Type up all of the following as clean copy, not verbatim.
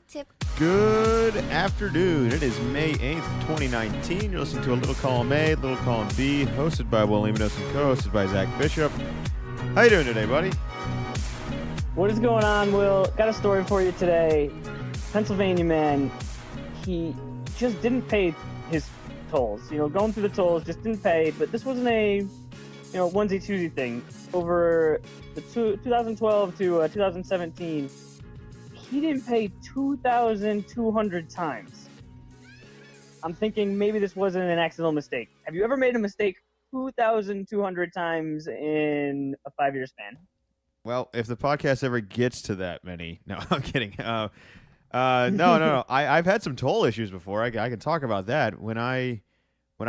tip. Good afternoon. It is May 8th, 2019. You're listening to A Little Column A, Little Column B, hosted by Will Leminos and co-hosted by Zach Bishop. How you doing today, buddy? What is going on, Will? Got a story for you today. Pennsylvania man, he just didn't pay his tolls. Going through the tolls, just didn't pay. But this wasn't a, onesie-twosie thing. Over the 2012 to 2017, he didn't pay 2,200 times. I'm thinking maybe this wasn't an accidental mistake. Have you ever made a mistake 2,200 times in a 5-year span? Well, if the podcast ever gets to that many, no, I'm kidding. No. I've had some toll issues before. I can talk about that. When I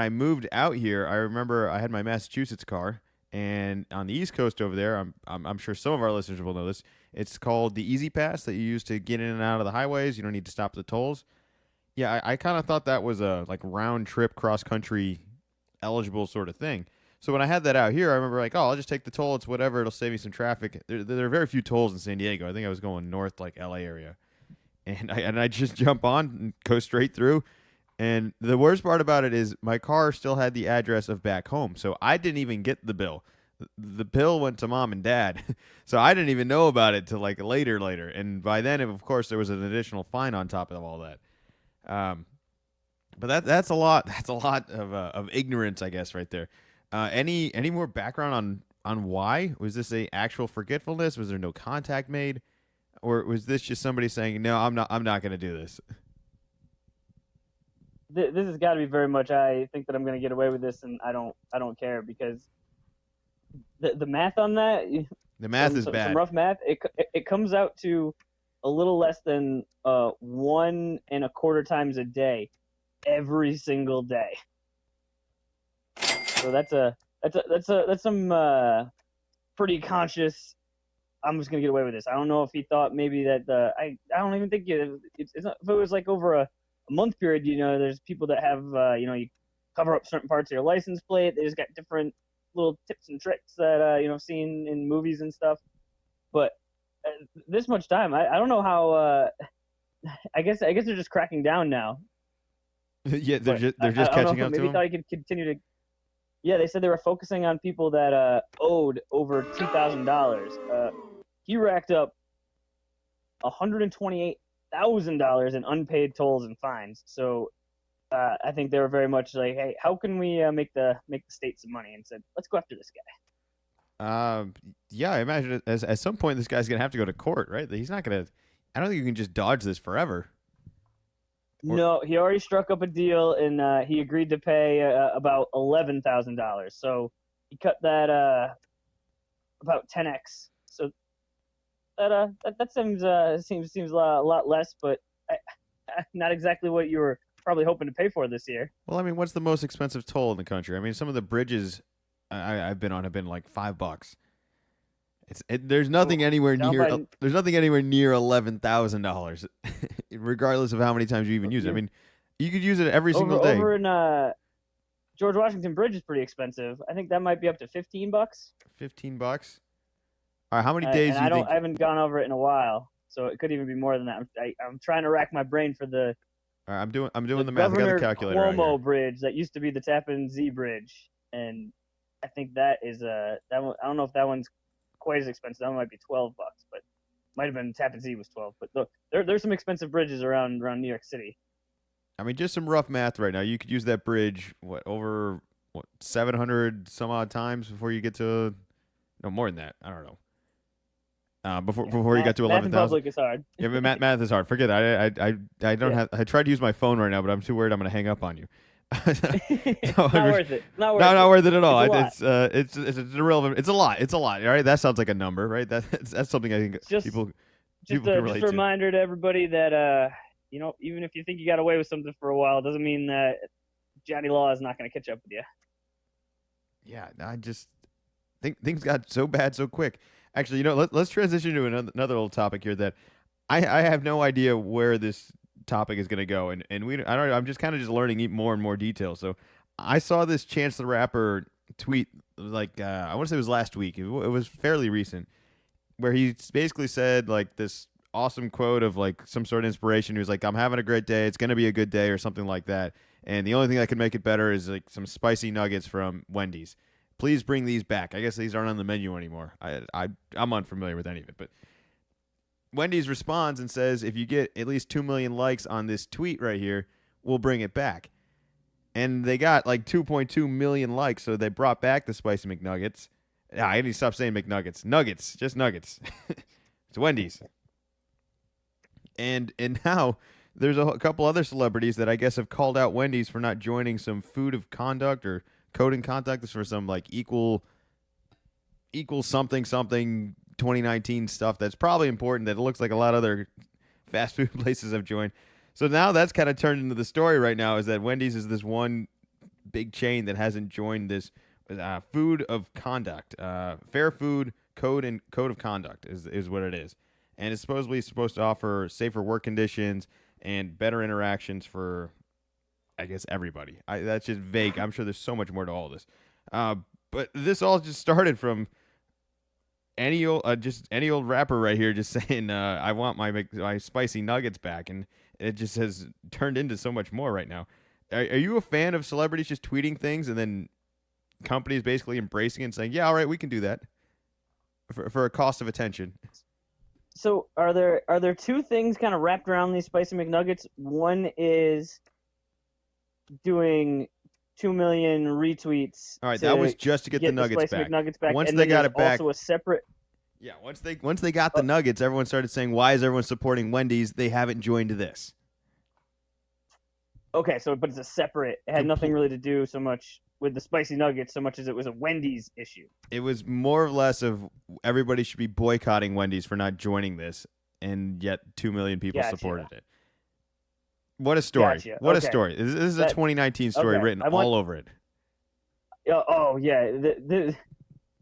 moved out here, I remember I had my Massachusetts car, and on the East Coast over there, I'm sure some of our listeners will know this. It's called the Easy Pass that you use to get in and out of the highways. You don't need to stop at the tolls. Yeah, I kind of thought that was a round trip cross country eligible sort of thing. So when I had that out here, I remember I'll just take the toll. It's whatever. It'll save me some traffic. There are very few tolls in San Diego. I think I was going north, LA area. And I just jump on and go straight through. And the worst part about it is my car still had the address of back home. So I didn't even get the bill. The bill went to mom and dad. So I didn't even know about it till later. And by then, of course, there was an additional fine on top of all that. But that's a lot. That's a lot of ignorance, I guess, right there. Any more background on why? Was this a actual forgetfulness? Was there no contact made? Or was this just somebody saying, no, I'm not going to do this? This has got to be very much, I think that I'm going to get away with this, and I don't care, because the math on that, the math is bad. Some rough math, it comes out to a little less than 1.25 times a day, every single day. So that's some pretty conscious. I'm just gonna get away with this. I don't know if he thought maybe that I don't even think it's not, if it was over a month period. There's people that have you cover up certain parts of your license plate. They just got different little tips and tricks that I've seen in movies and stuff. But this much time, I don't know how. I guess they're just cracking down now. Yeah, they're just catching up to him. Maybe thought he could continue to. Yeah, they said they were focusing on people that owed over $2,000. He racked up $128,000 in unpaid tolls and fines. So I think they were very much like, hey, how can we make the state some money? And said, let's go after this guy. Yeah, I imagine at some point this guy's gonna have to go to court, right? He's not gonna. I don't think you can just dodge this forever. No, he already struck up a deal, and he agreed to pay about $11,000. So he cut that about 10x. So that seems a lot less, but not exactly what you were probably hoping to pay for this year. Well, I mean, what's the most expensive toll in the country? I mean, some of the bridges I've been on have been like $5. There's nothing anywhere near. There's nothing anywhere near $11,000, regardless of how many times you even use it. I mean, you could use it every single day. Over in George Washington Bridge is pretty expensive. I think that might be up to $15. $15. All right, how many days? I haven't gone over it in a while, so it could even be more than that. I'm trying to rack my brain for the. All right, I'm doing the math. I got the calculator. Cuomo Bridge that used to be the Tappan Zee Bridge, and I think that is that one. I don't know if that one's quite as expensive. That one might be $12, but might have been Tappan Zee was 12. But there's some expensive bridges around New York City. I mean, just some rough math right now. You could use that bridge over 700 some odd times before you get to more than that. I don't know. Before you got to 11,000. Math in public is hard. Yeah, but math is hard. Forget it. I don't have. I tried to use my phone right now, but I'm too worried I'm going to hang up on you. Not worth it. Not worth it at all. It's irrelevant. It's a lot. All right, that sounds like a number, right? That's something I think people can relate to. Just a reminder to everybody that even if you think you got away with something for a while, doesn't mean that Johnny Law is not going to catch up with you. Yeah, I just think things got so bad so quick. Actually, let's transition to another little topic here that I have no idea where this topic is going to go, and I'm just kind of just learning more and more details. So I saw this Chance the Rapper tweet I want to say it was last week. It was fairly recent, where he basically said this awesome quote of like some sort of inspiration. He was like, "I'm having a great day. It's gonna be a good day," or something like that. And the only thing that could make it better is like some spicy nuggets from Wendy's. Please bring these back. I guess these aren't on the menu anymore. I'm unfamiliar with any of it, but Wendy's responds and says, "If you get at least 2 million likes on this tweet right here, we'll bring it back." And they got like 2.2 million likes, so they brought back the spicy McNuggets. I need to stop saying McNuggets. Nuggets, just nuggets. It's Wendy's. And now there's a couple other celebrities that I guess have called out Wendy's for not joining some food of conduct or code in conduct for some like equal something 2019 stuff that's probably important that it looks like a lot of other fast food places have joined. So now that's kind of turned into the story right now, is that Wendy's is this one big chain that hasn't joined this food of conduct, fair food code of conduct is what it is. And it's supposed to offer safer work conditions and better interactions for, I guess, everybody. That's just vague. I'm sure there's so much more to all this. But this all just started from any old rapper right here just saying, "I want my spicy nuggets back," and it just has turned into so much more right now. Are you a fan of celebrities just tweeting things and then companies basically embracing it and saying, "Yeah, all right, we can do that for a cost of attention"? So are there two things kind of wrapped around these spicy McNuggets? One is doing 2 million retweets. All right, that was just to get the nuggets back. McNuggets back. Once and they got it back, also a separate. Yeah, once they got the nuggets, everyone started saying, "Why is everyone supporting Wendy's? They haven't joined this." Okay, but it's a separate. It had nothing really to do so much with the spicy nuggets, so much as it was a Wendy's issue. It was more or less of everybody should be boycotting Wendy's for not joining this, and yet 2 million people supported it. What a story! Gotcha. What a story! This is a 2019 story written all over it. Oh yeah,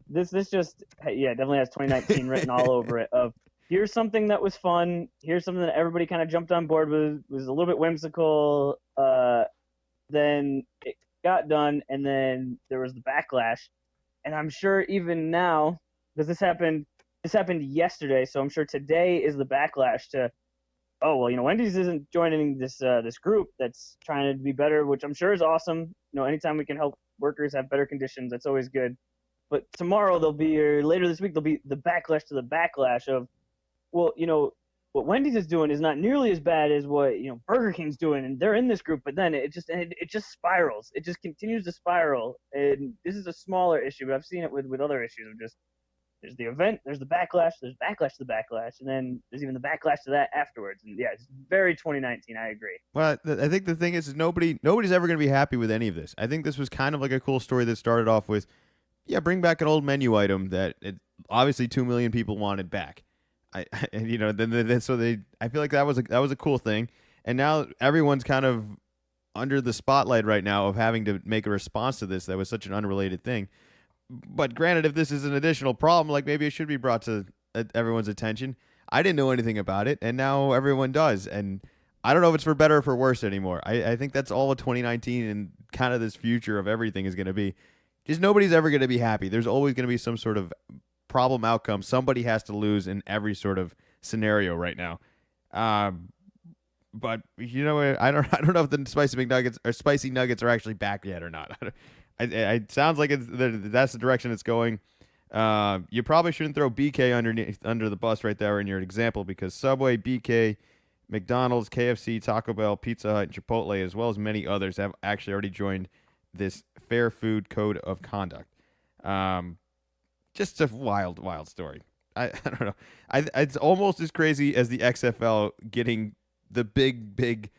this just definitely has 2019 written all over it. Of here's something that was fun. Here's something that everybody kind of jumped on board with. Was a little bit whimsical. Then it got done, and then there was the backlash. And I'm sure even now, because this happened yesterday, so I'm sure today is the backlash to, oh well, Wendy's isn't joining this group that's trying to be better, which I'm sure is awesome. Anytime we can help workers have better conditions, that's always good. But tomorrow or later this week there'll be the backlash to the backlash of, well, what Wendy's is doing is not nearly as bad as what Burger King's doing, and they're in this group. But then it just spirals. It just continues to spiral. And this is a smaller issue, but I've seen it with other issues of just there's the event, there's the backlash, there's backlash to the backlash, and then there's even the backlash to that afterwards. And yeah, it's very 2019. I agree. Well, I think the thing is nobody's ever going to be happy with any of this. I think this was kind of like a cool story that started off with, yeah, bring back an old menu item that obviously 2 million people wanted back. I feel like that was a cool thing, and now everyone's kind of under the spotlight right now of having to make a response to this that was such an unrelated thing. But granted, if this is an additional problem, like maybe it should be brought to everyone's attention. I didn't know anything about it, and now everyone does, and I don't know if it's for better or for worse anymore. I think that's all of 2019 and kind of this future of everything is going to be. Just nobody's ever going to be happy. There's always going to be some sort of problem outcome. Somebody has to lose in every sort of scenario right now. But I don't know if the spicy nuggets are actually back yet or not. It sounds like that's the direction it's going. You probably shouldn't throw BK under the bus right there in your example, because Subway, BK, McDonald's, KFC, Taco Bell, Pizza Hut, and Chipotle, as well as many others, have actually already joined this fair food code of conduct. Just a wild story. I don't know. It's almost as crazy as the XFL getting the big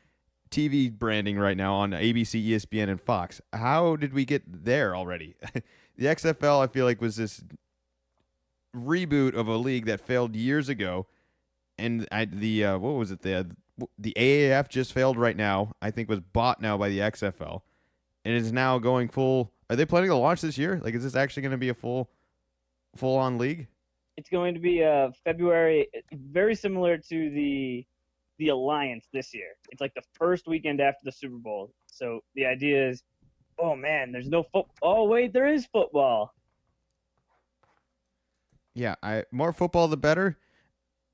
TV branding right now on ABC, ESPN, and Fox. How did we get there already? The XFL, I feel like, was this reboot of a league that failed years ago, and what was it? The AAF just failed right now. I think was bought now by the XFL, and is now going full. Are they planning to launch this year? Like, is this actually going to be a full-on league? It's going to be February, very similar to the Alliance this year. It's like the first weekend after the Super Bowl. So the idea is, oh man, there's no football. Oh wait, there is football. Yeah, more football the better.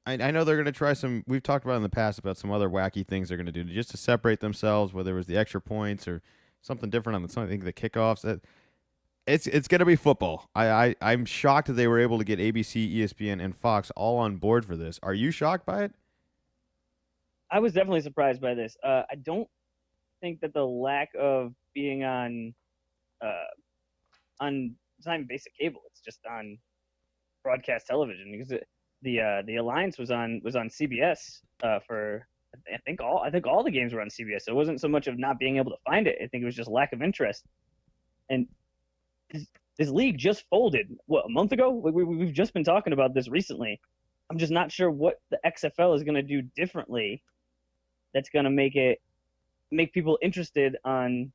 I know they're going to try some. We've talked about in the past about some other wacky things they're going to do just to separate themselves, whether it was the extra points or something different on the. I think the kickoffs. It's going to be football. I'm shocked that they were able to get ABC, ESPN, and Fox all on board for this. Are you shocked by it? I was definitely surprised by this. I don't think that the lack of being on it's not even basic cable. It's just on broadcast television because the Alliance was on CBS for I think all the games were on CBS. So it wasn't so much of not being able to find it. I think it was just lack of interest. And this league just folded a month ago. We've just been talking about this recently. I'm just not sure what the XFL is going to do differently. That's going to make people interested on.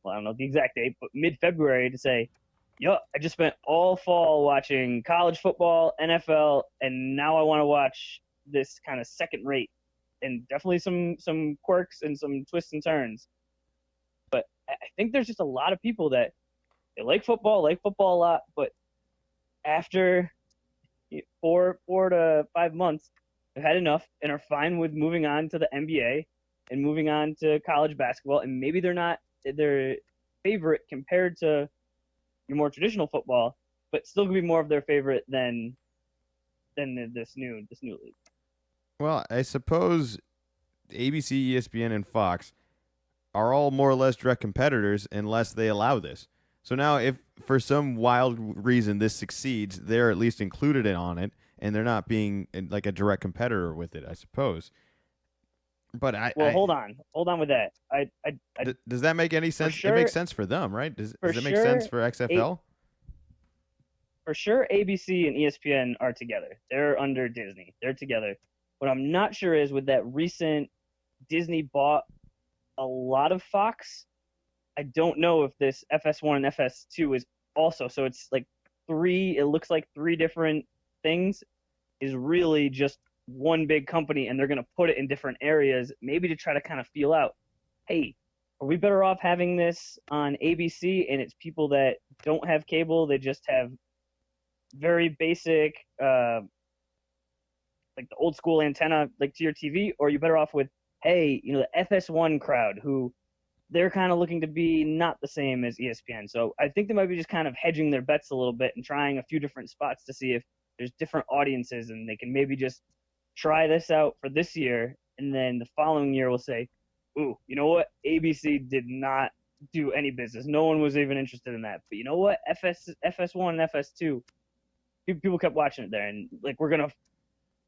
Well, I don't know the exact date, but mid-February to say, yo, I just spent all fall watching college football, NFL, and now I want to watch this kind of second rate and definitely some quirks and some twists and turns. But I think there's just a lot of people that they like football a lot, but after 4 to 5 months, they've had enough and are fine with moving on to the NBA and moving on to college basketball, and maybe they're not their favorite compared to your more traditional football, but still could be more of their favorite than this new league. Well, I suppose ABC, ESPN, and Fox are all more or less direct competitors unless they allow this. So now, if for some wild reason this succeeds, they're at least included on it, and they're not being like a direct competitor with it, I suppose. But hold on with that. Does that make any sense? Sure, it makes sense for them, right? Does it make sense for XFL? For sure, ABC and ESPN are together. They're under Disney. They're together. What I'm not sure is with that recent Disney bought a lot of Fox. I don't know if this FS1 and FS2 is also. So it's like it looks like three different things is really just one big company, and they're going to put it in different areas, maybe to try to kind of feel out, hey, are we better off having this on ABC and it's people that don't have cable, they just have very basic like the old school antenna like to your TV, or are you better off with, hey, the FS1 crowd who they're kind of looking to be not the same as ESPN. So I think they might be just kind of hedging their bets a little bit and trying a few different spots to see if there's different audiences, and they can maybe just try this out for this year, and then the following year we'll say, ooh, you know what? ABC did not do any business. No one was even interested in that. But you know what? FS1 and FS2, people kept watching it there, and like we're going to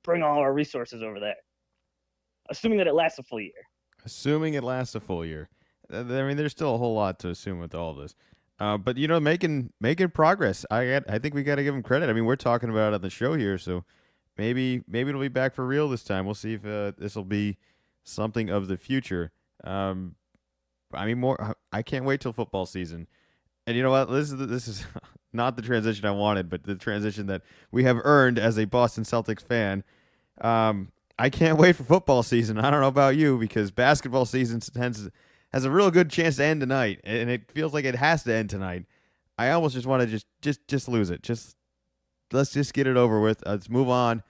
bring all our resources over there. Assuming that it lasts a full year. Assuming it lasts a full year. I mean, there's still a whole lot to assume with all of this. But, making progress. I think we got to give them credit. I mean, we're talking about it on the show here, so maybe it'll be back for real this time. We'll see if this will be something of the future. I mean, I can't wait till football season. And you know what? This is not the transition I wanted, but the transition that we have earned as a Boston Celtics fan. I can't wait for football season. I don't know about you, because basketball season has a real good chance to end tonight, and it feels like it has to end tonight. I almost just want to just lose it. Let's just get it over with. Let's move on.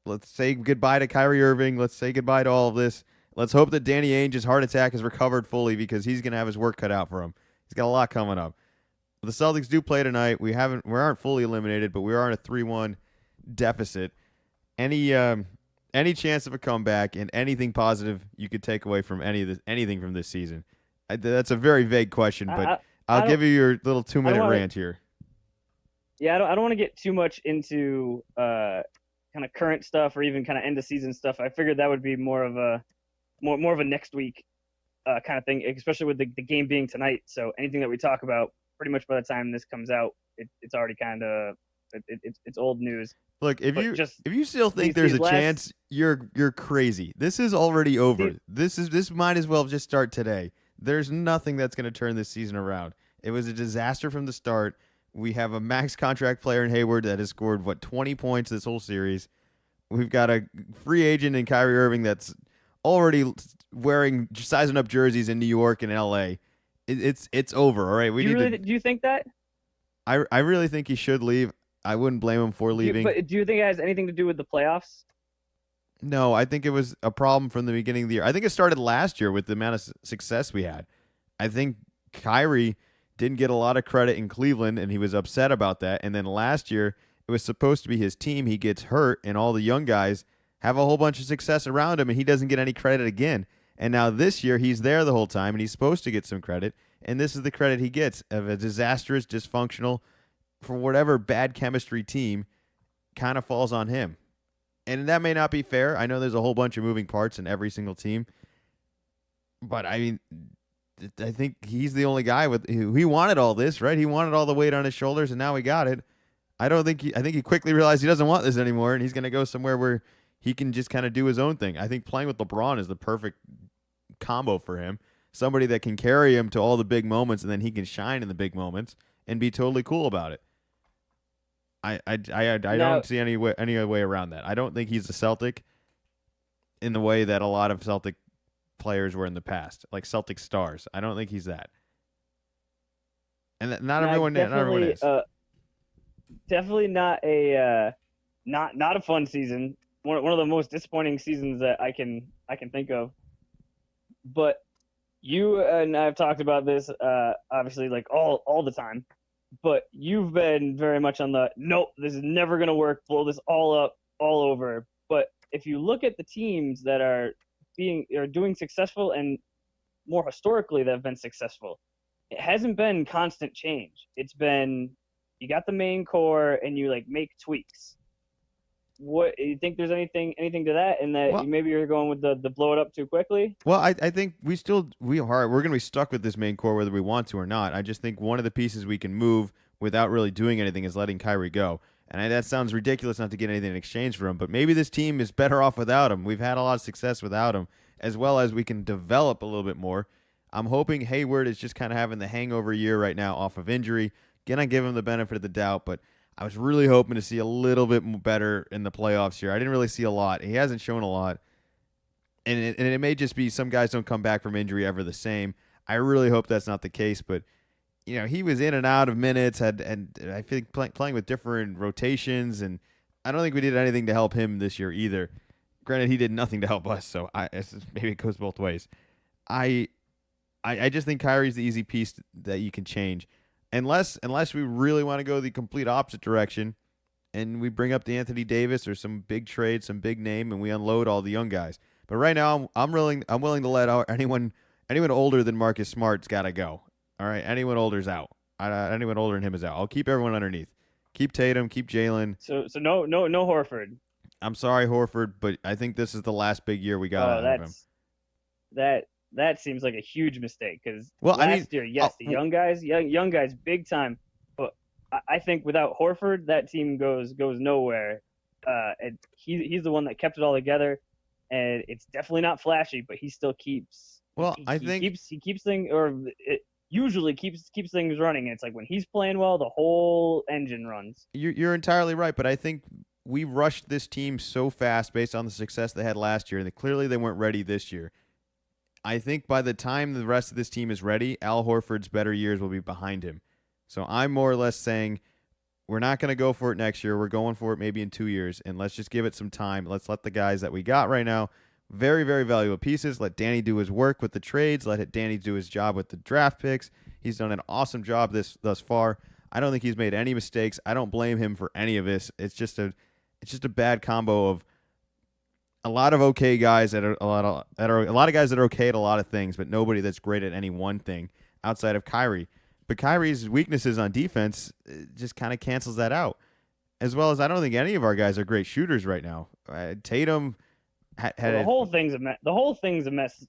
Let's say goodbye to Kyrie Irving. Let's say goodbye to all of this. Let's hope that Danny Ainge's heart attack is recovered fully, because he's going to have his work cut out for him. He's got a lot coming up. The Celtics do play tonight. We aren't fully eliminated, but we are in a 3-1 deficit. Any chance of a comeback and anything positive you could take away from anything from this season? That's a very vague question, but I'll give you your little 2-minute rant here. Yeah, I don't want to get too much into kind of current stuff or even kind of end of season stuff. I figured that would be more of a next week kind of thing, especially with the game being tonight. So anything that we talk about, pretty much by the time this comes out, it's already kind of it's old news. Look, if you still think there's a chance, you're crazy. This is already over. This might as well just start today. There's nothing that's going to turn this season around. It was a disaster from the start. We have a max contract player in Hayward that has scored 20 points this whole series. We've got a free agent in Kyrie Irving that's already sizing up jerseys in New York and LA. It's over. All right, do you think that? I really think he should leave. I wouldn't blame him for leaving. But do you think it has anything to do with the playoffs? No, I think it was a problem from the beginning of the year. I think it started last year with the amount of success we had. I think Kyrie didn't get a lot of credit in Cleveland, and he was upset about that. And then last year, it was supposed to be his team. He gets hurt, and all the young guys have a whole bunch of success around him, and he doesn't get any credit again. And now this year, he's there the whole time, and he's supposed to get some credit. And this is the credit he gets of a disastrous, dysfunctional, for whatever bad chemistry team kind of falls on him. And that may not be fair. I know there's a whole bunch of moving parts in every single team. But I mean, I think he's the only guy with who he wanted all this, right? He wanted all the weight on his shoulders, and now he got it. I think he quickly realized he doesn't want this anymore, and he's going to go somewhere where he can just kind of do his own thing. I think playing with LeBron is the perfect combo for him. Somebody that can carry him to all the big moments, and then he can shine in the big moments and be totally cool about it. I don't see any other way around that. I don't think he's a Celtic in the way that a lot of Celtic players were in the past, like Celtic stars. I don't think he's that. And not everyone is. Definitely not a fun season. One of the most disappointing seasons that I can think of. But you and I have talked about this obviously like all the time. But you've been very much on the nope, this is never gonna work, blow this all up, all over. But if you look at the teams that are doing successful and more historically that have been successful, it hasn't been constant change. It's been you got the main core and you like make tweaks. What you think there's anything to that, and that maybe you're going with the blow it up too quickly? Well, I think we're going to be stuck with this main core whether we want to or not. I just think one of the pieces we can move without really doing anything is letting Kyrie go. And that sounds ridiculous not to get anything in exchange for him, but maybe this team is better off without him. We've had a lot of success without him, as well as we can develop a little bit more. I'm hoping Hayward is just kind of having the hangover year right now off of injury. Again, I give him the benefit of the doubt, but I was really hoping to see a little bit better in the playoffs here. I didn't really see a lot. He hasn't shown a lot. And it may just be some guys don't come back from injury ever the same. I really hope that's not the case. But, he was in and out of minutes, and I think playing with different rotations. And I don't think we did anything to help him this year either. Granted, he did nothing to help us, so maybe it goes both ways. I just think Kyrie's the easy piece that you can change. Unless we really want to go the complete opposite direction and we bring up the Anthony Davis or some big trade, some big name, and we unload all the young guys. But right now, I'm willing to let anyone older than Marcus Smart's got to go. All right, anyone older's out. Anyone older than him is out. I'll keep everyone underneath. Keep Tatum, keep Jalen. So no Horford. I'm sorry, Horford, but I think this is the last big year we got out of him. That seems like a huge mistake because last year, yes, the young guys, big time. But I think without Horford, that team goes nowhere. And he's the one that kept it all together, and it's definitely not flashy, but he still keeps. Well, he keeps things, or it usually keeps things running. And it's like when he's playing well, the whole engine runs. You're entirely right, but I think we rushed this team so fast based on the success they had last year, and clearly they weren't ready this year. I think by the time the rest of this team is ready, Al Horford's better years will be behind him. So I'm more or less saying we're not going to go for it next year. We're going for it maybe in 2 years, and let's just give it some time. Let's let the guys that we got right now, very, very valuable pieces, let Danny do his work with the trades. Let Danny do his job with the draft picks. He's done an awesome job thus far. I don't think he's made any mistakes. I don't blame him for any of this. It's just a bad combo of a lot of okay guys a lot of guys that are okay at a lot of things, but nobody that's great at any one thing outside of Kyrie. But Kyrie's weaknesses on defense just kind of cancels that out. As well as I don't think any of our guys are great shooters right now. Tatum the whole thing's a mess. The whole thing's a mess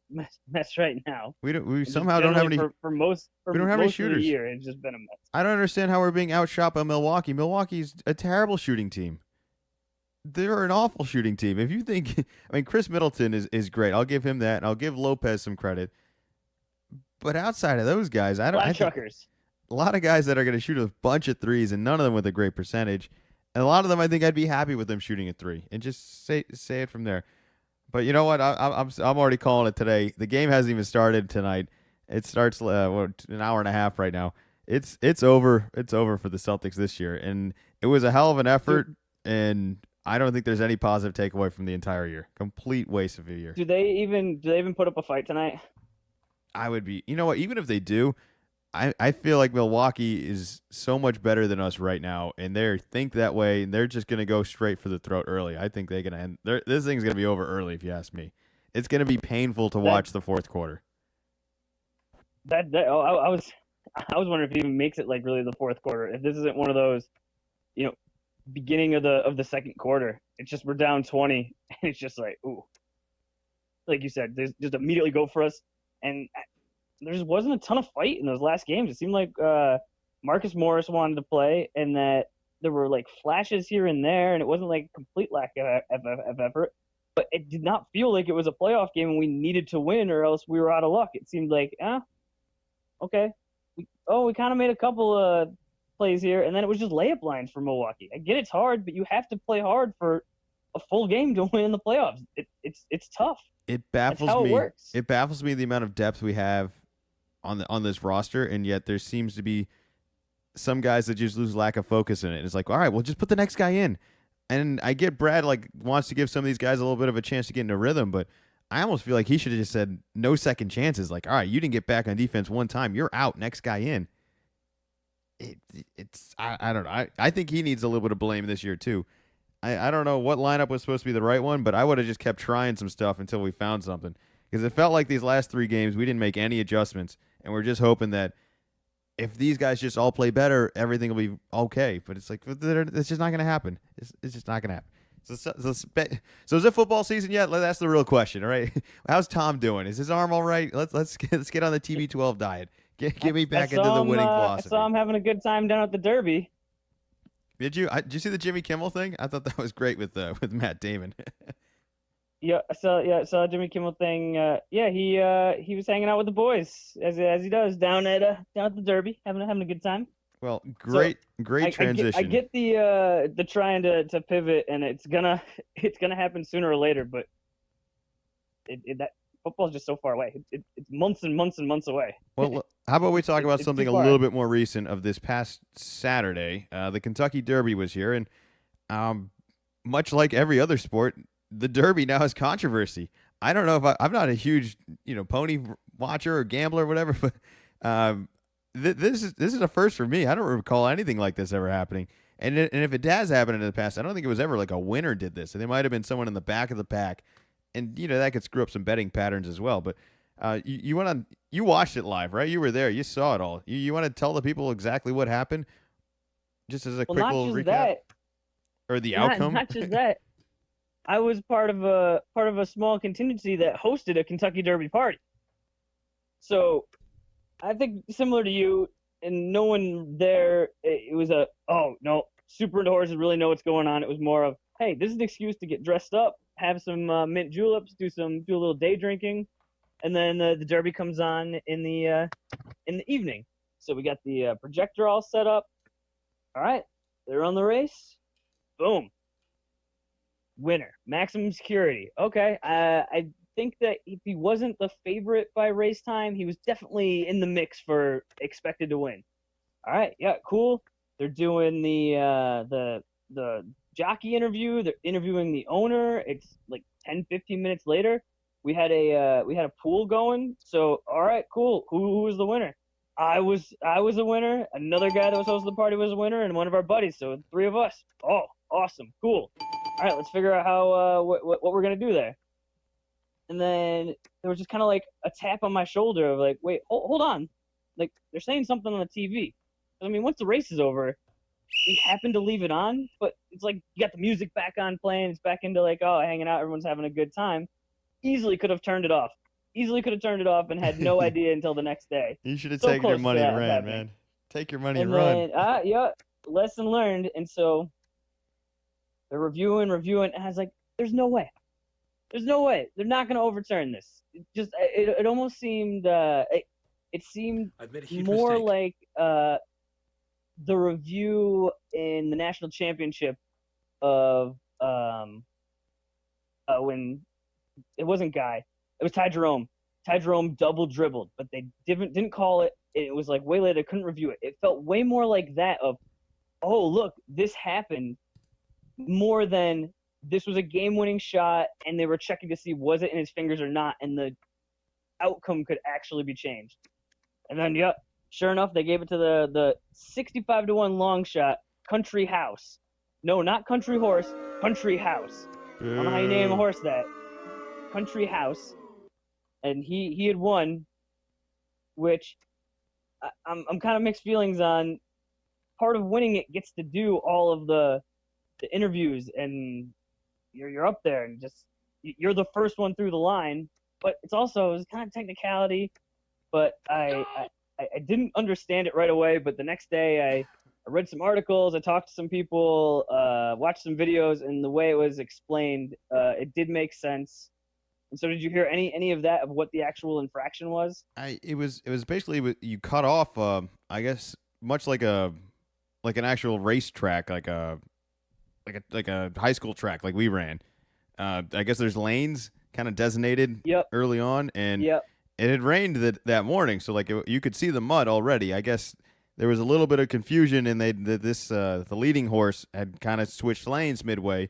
right now. We somehow don't have any for most shooters. Of the year, it's just been a mess. I don't understand how we're being outshot by Milwaukee. Milwaukee's a terrible shooting team. They're an awful shooting team. If you think, Chris Middleton is great. I'll give him that, and I'll give Lopez some credit. But outside of those guys, I think a lot of guys that are going to shoot a bunch of threes, and none of them with a great percentage. And a lot of them, I think I'd be happy with them shooting a three, and just say it from there. But you know what? I'm already calling it today. The game hasn't even started tonight. It starts an hour and a half right now. It's over. It's over for the Celtics this year, and it was a hell of an effort. And I don't think there's any positive takeaway from the entire year. Complete waste of a year. Do they even put up a fight tonight? I would be, you know what? Even if they do, I feel like Milwaukee is so much better than us right now, and they think that way, and they're just going to go straight for the throat early. I think they're going to end. This thing's going to be over early, if you ask me. It's going to be painful to watch the fourth quarter. I was wondering if he even makes it like really the fourth quarter. If this isn't one of those, beginning of the second quarter, it's just we're down 20, and it's just like, ooh, like you said, there's just immediately go for us, and there just wasn't a ton of fight in those last games. It seemed like Marcus Morris wanted to play, and that there were like flashes here and there, and it wasn't like complete lack of effort. But it did not feel like it was a playoff game, and we needed to win, or else we were out of luck. It seemed like, okay, we kind of made a couple of plays here, and then it was just layup lines for Milwaukee. I get it's hard, but you have to play hard for a full game to win in the playoffs. It's tough. It baffles That's how me. It works. It baffles me the amount of depth we have on this roster, and yet there seems to be some guys that just lose lack of focus in it. It's like, all right, well, just put the next guy in. And I get Brad wants to give some of these guys a little bit of a chance to get into rhythm, but I almost feel like he should have just said no second chances. Like, all right, you didn't get back on defense one time, you're out. Next guy in. I don't know. I think he needs a little bit of blame this year too. I don't know what lineup was supposed to be the right one, but I would have just kept trying some stuff until we found something. Because it felt like these last 3 games we didn't make any adjustments, and we're just hoping that if these guys just all play better, everything will be okay. But it's like it's just not going to happen. It's just not going to happen. So is it football season yet? That's the real question. All right, how's Tom doing? Is his arm all right? Let's get on the TB12 diet. Get me back into the winning philosophy. I saw him having a good time down at the Derby. Did you? Did you see the Jimmy Kimmel thing? I thought that was great with Matt Damon. Yeah, I saw Jimmy Kimmel thing. He was hanging out with the boys as he does down at the Derby, having a good time. Well, great transition. I get the trying to pivot, and it's gonna happen sooner or later, but that football's just so far away. It's months and months and months away. Well, how about we talk about something a little bit more recent of this past Saturday? The Kentucky Derby was here, and much like every other sport, the Derby now has controversy. I don't know if I'm not a huge pony watcher or gambler or whatever, but this is a first for me. I don't recall anything like this ever happening. And if it has happened in the past, I don't think it was ever like a winner did this. And there might have been someone in the back of the pack, and that could screw up some betting patterns as well. But you watched it live, right? You were there. You saw it all. You want to tell the people exactly what happened, just as a quick little recap, or the outcome. Not just that. I was part of a small contingency that hosted a Kentucky Derby party. So I think similar to you, and no one there, it was super into horses, really know what's going on. It was more of, hey, this is an excuse to get dressed up, have some mint juleps, do a little day drinking, and then the Derby comes on in the evening. So we got the projector all set up. All right, they're on the race. Boom. Winner, maximum security. Okay, I think that if he wasn't the favorite by race time, he was definitely in the mix for expected to win. All right, yeah, cool. They're doing the jockey interview. They're interviewing the owner. It's like 10, 15 minutes later. We had a pool going. So all right, cool. Who was the winner? I was a winner. Another guy that was hosting the party was a winner, and one of our buddies. So 3 of us. Oh, awesome, cool. All right, let's figure out how what we're gonna do there. And then there was just kind of like a tap on my shoulder of like, wait, hold on, like they're saying something on the TV. I mean, once the race is over, we happen to leave it on, but it's like you got the music back on playing. It's back into like, oh, hanging out, everyone's having a good time. Easily could have turned it off. And had no idea until the next day. You should have taken your money and ran, man. Take your money and run. Yeah, lesson learned. And so they're reviewing, and I was like, there's no way. They're not going to overturn this. It almost seemed, it seemed more like the review in the national championship of when it wasn't Guy, it was Ty Jerome. Ty Jerome double dribbled, but they didn't call it. It was like way later, they couldn't review it. It felt way more like that of, oh, look, this happened, more than this was a game-winning shot, and they were checking to see was it in his fingers or not, and the outcome could actually be changed. And then, yep, sure enough, they gave it to the 65-1 long shot, Country House. No, not Country Horse, Country House. I don't know how you name a horse that. Country House. And he had won, which I'm kind of mixed feelings on. Part of winning it gets to do all of the interviews, and you're up there and just you're the first one through the line. But it's kind of technicality. But I didn't understand it right away. But the next day I read some articles, I talked to some people, watched some videos, and the way it was explained, it did make sense. And so, did you hear any of that, of what the actual infraction was? It was basically you cut off, I guess, much like an actual racetrack, like a high school track, like we ran. I guess there's lanes kind of designated early on, and it had rained that morning, so you could see the mud already. I guess there was a little bit of confusion, and the leading horse had kind of switched lanes midway.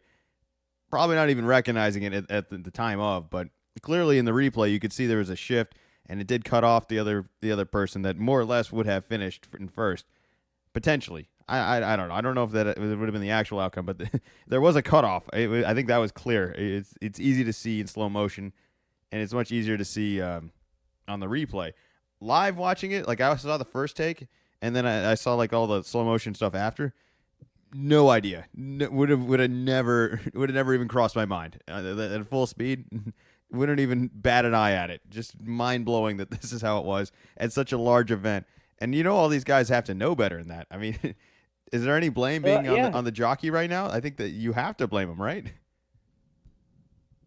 Probably not even recognizing it at the time of, but clearly in the replay you could see there was a shift, and it did cut off the other person that more or less would have finished in first, potentially. I don't know. I don't know if that would have been the actual outcome, but there was a cutoff. I think that was clear. It's easy to see in slow motion, and it's much easier to see on the replay. Live watching it, like I saw the first take, and then I saw like all the slow motion stuff after. No idea. Would have never even crossed my mind. At full speed, wouldn't even bat an eye at it. Just mind blowing that this is how it was at such a large event. And all these guys have to know better than that. I mean, is there any blame being on the jockey right now? I think that you have to blame him, right?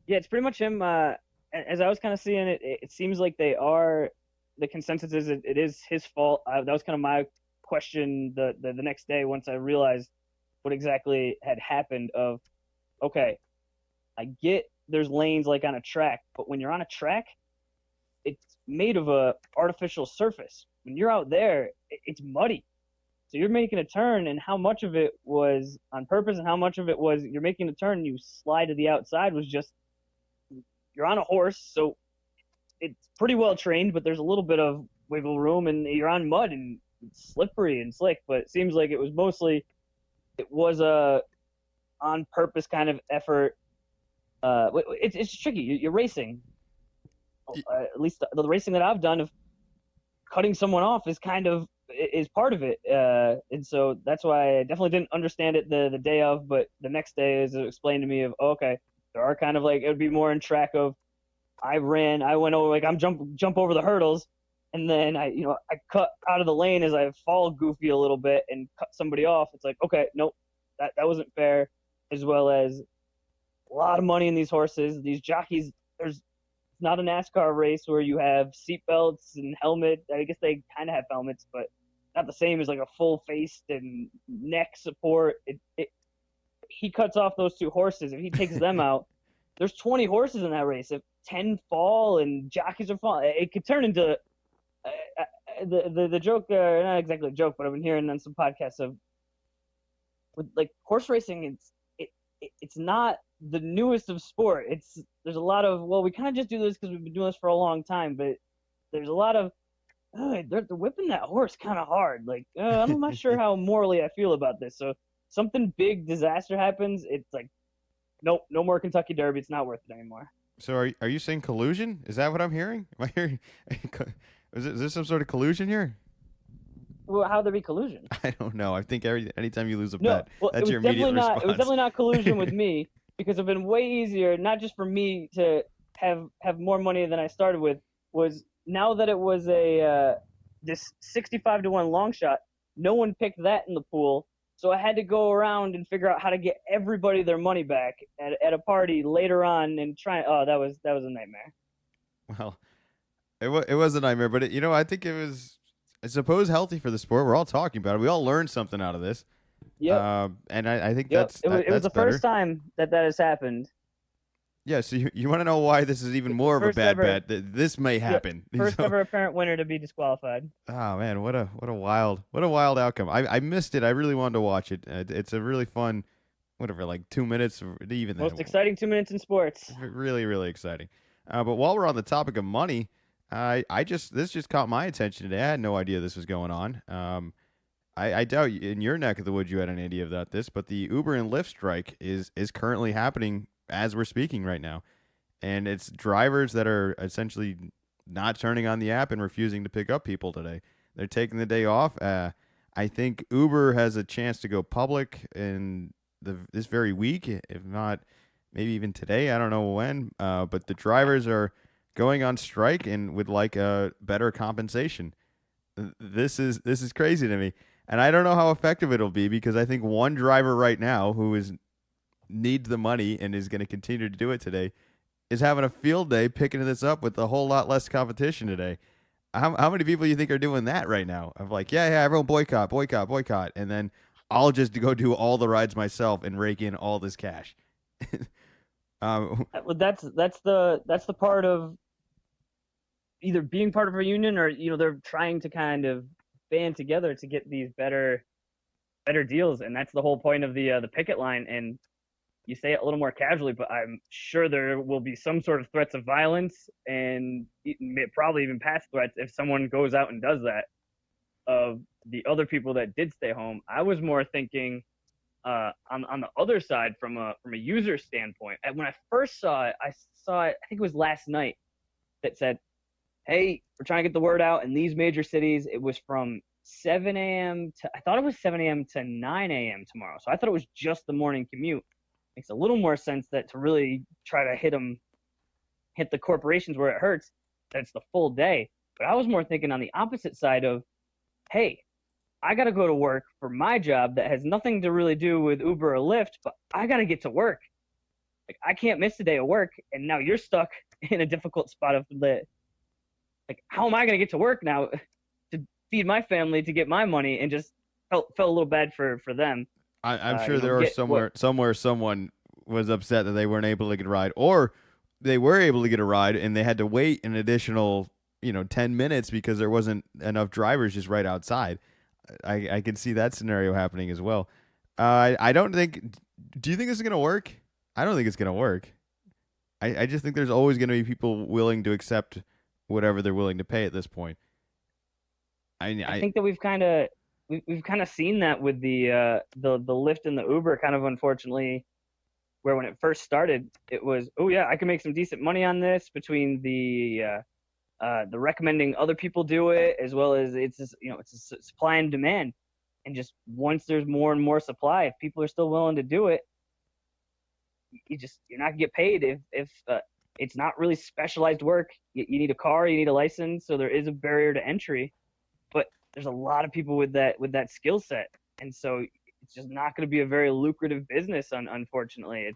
Yeah, it's pretty much him. As I was kind of seeing it, it seems like they are. The consensus is it is his fault. That was kind of my question the next day once I realized what exactly had happened. Of, okay, I get there's lanes like on a track, but when you're on a track, it's made of a artificial surface. When you're out there, it's muddy. So you're making a turn, and how much of it was on purpose and how much of it was you're making a turn and you slide to the outside was just you're on a horse, so it's pretty well trained, but there's a little bit of wiggle room, and you're on mud and it's slippery and slick. But it seems like it was a on purpose kind of effort. It's tricky. You're racing. At least the racing that I've done of cutting someone off is part of it. And so that's why I definitely didn't understand it the day of, but the next day is explained to me of, okay, there are kind of like, it would be more in track of, I went over, like I'm jump over the hurdles, and then I cut out of the lane as I fall goofy a little bit and cut somebody off. It's like, okay, nope, that wasn't fair. As well as a lot of money in these horses, these jockeys. It's not a NASCAR race where you have seatbelts and helmet. I guess they kind of have helmets, but not the same as like a full face and neck support. He cuts off those two horses. If he takes them out, there's 20 horses in that race. If 10 fall and jockeys are falling, it could turn into the joke. Not exactly a joke, but I've been hearing on some podcasts of with like horse racing. It's not the newest of sport. There's a lot of, well, we kind of just do this because we've been doing this for a long time, but there's a lot of they're whipping that horse kind of hard. Like I'm not sure how morally I feel about this. So something big disaster happens, it's like, nope, no more Kentucky Derby. It's not worth it anymore. So are you saying collusion? Is that what I'm hearing? Am I hearing? Is there some sort of collusion here? Well, how'd there be collusion? I don't know. I think anytime you lose a bet, well, that's your immediate response. It was definitely not collusion with me, because it'd been way easier, not just for me to have more money than I started with, was now that it was this 65-1 long shot, no one picked that in the pool. So I had to go around and figure out how to get everybody their money back at a party later on and try. Oh, that was a nightmare. Well, it was a nightmare, but I think it was, I suppose, healthy for the sport. We're all talking about it. We all learned something out of this. Yeah. And I think it was the better. first time that has happened. Yeah, so you want to know why this is even more of a bad bet? That this may happen. First ever apparent winner to be disqualified. Oh man, what a wild outcome! I missed it. I really wanted to watch it. It's a really fun whatever, like 2 minutes, even Most then. exciting 2 minutes in sports. Really, really exciting. But while we're on the topic of money, this just caught my attention today. I had no idea this was going on. I doubt in your neck of the woods you had any idea about this, but the Uber and Lyft strike is currently happening as we're speaking right now, and it's drivers that are essentially not turning on the app and refusing to pick up people today. They're taking the day off. I think Uber has a chance to go public in this very week, if not maybe even today. I don't know when, but the drivers are going on strike and would like a better compensation. This is crazy to me, and I don't know how effective it'll be because I think one driver right now who needs the money and is going to continue to do it today is having a field day picking this up with a whole lot less competition today. How many people do you think are doing that right now? Of like, yeah, everyone boycott, boycott, boycott, and then I'll just go do all the rides myself and rake in all this cash. Well, that's the part of either being part of a union or they're trying to kind of band together to get these better deals, and that's the whole point of the picket line. And you say it a little more casually, but I'm sure there will be some sort of threats of violence and probably even past threats if someone goes out and does that. Of the other people that did stay home, I was more thinking on the other side from a user standpoint. And when I first saw it, I think it was last night, that said, hey, we're trying to get the word out in these major cities. It was from 7 a.m. I thought it was 7 a.m. to 9 a.m. tomorrow. So I thought it was just the morning commute. Makes a little more sense that to really try to hit the corporations where it hurts, that it's the full day. But I was more thinking on the opposite side of, hey, I got to go to work for my job that has nothing to really do with Uber or Lyft, but I got to get to work. Like, I can't miss a day of work, and now you're stuck in a difficult spot of how am I going to get to work now to feed my family, to get my money, and just felt a little bad for them. I'm sure there was somewhere someone was upset that they weren't able to get a ride, or they were able to get a ride and they had to wait an additional 10 minutes because there wasn't enough drivers just right outside. I can see that scenario happening as well. I don't think. Do you think this is gonna work? I don't think it's gonna work. I just think there's always gonna be people willing to accept whatever they're willing to pay at this point. I think that we've kind of seen that with the Lyft and the Uber, kind of, unfortunately, where when it first started, it was, oh yeah, I can make some decent money on this, between the recommending other people do it, as well as it's a supply and demand. And just once there's more and more supply, if people are still willing to do it, you're not gonna get paid if it's not really specialized work. You need a car, you need a license, so there is a barrier to entry. But there's a lot of people with that skill set, and so it's just not going to be a very lucrative business. Unfortunately,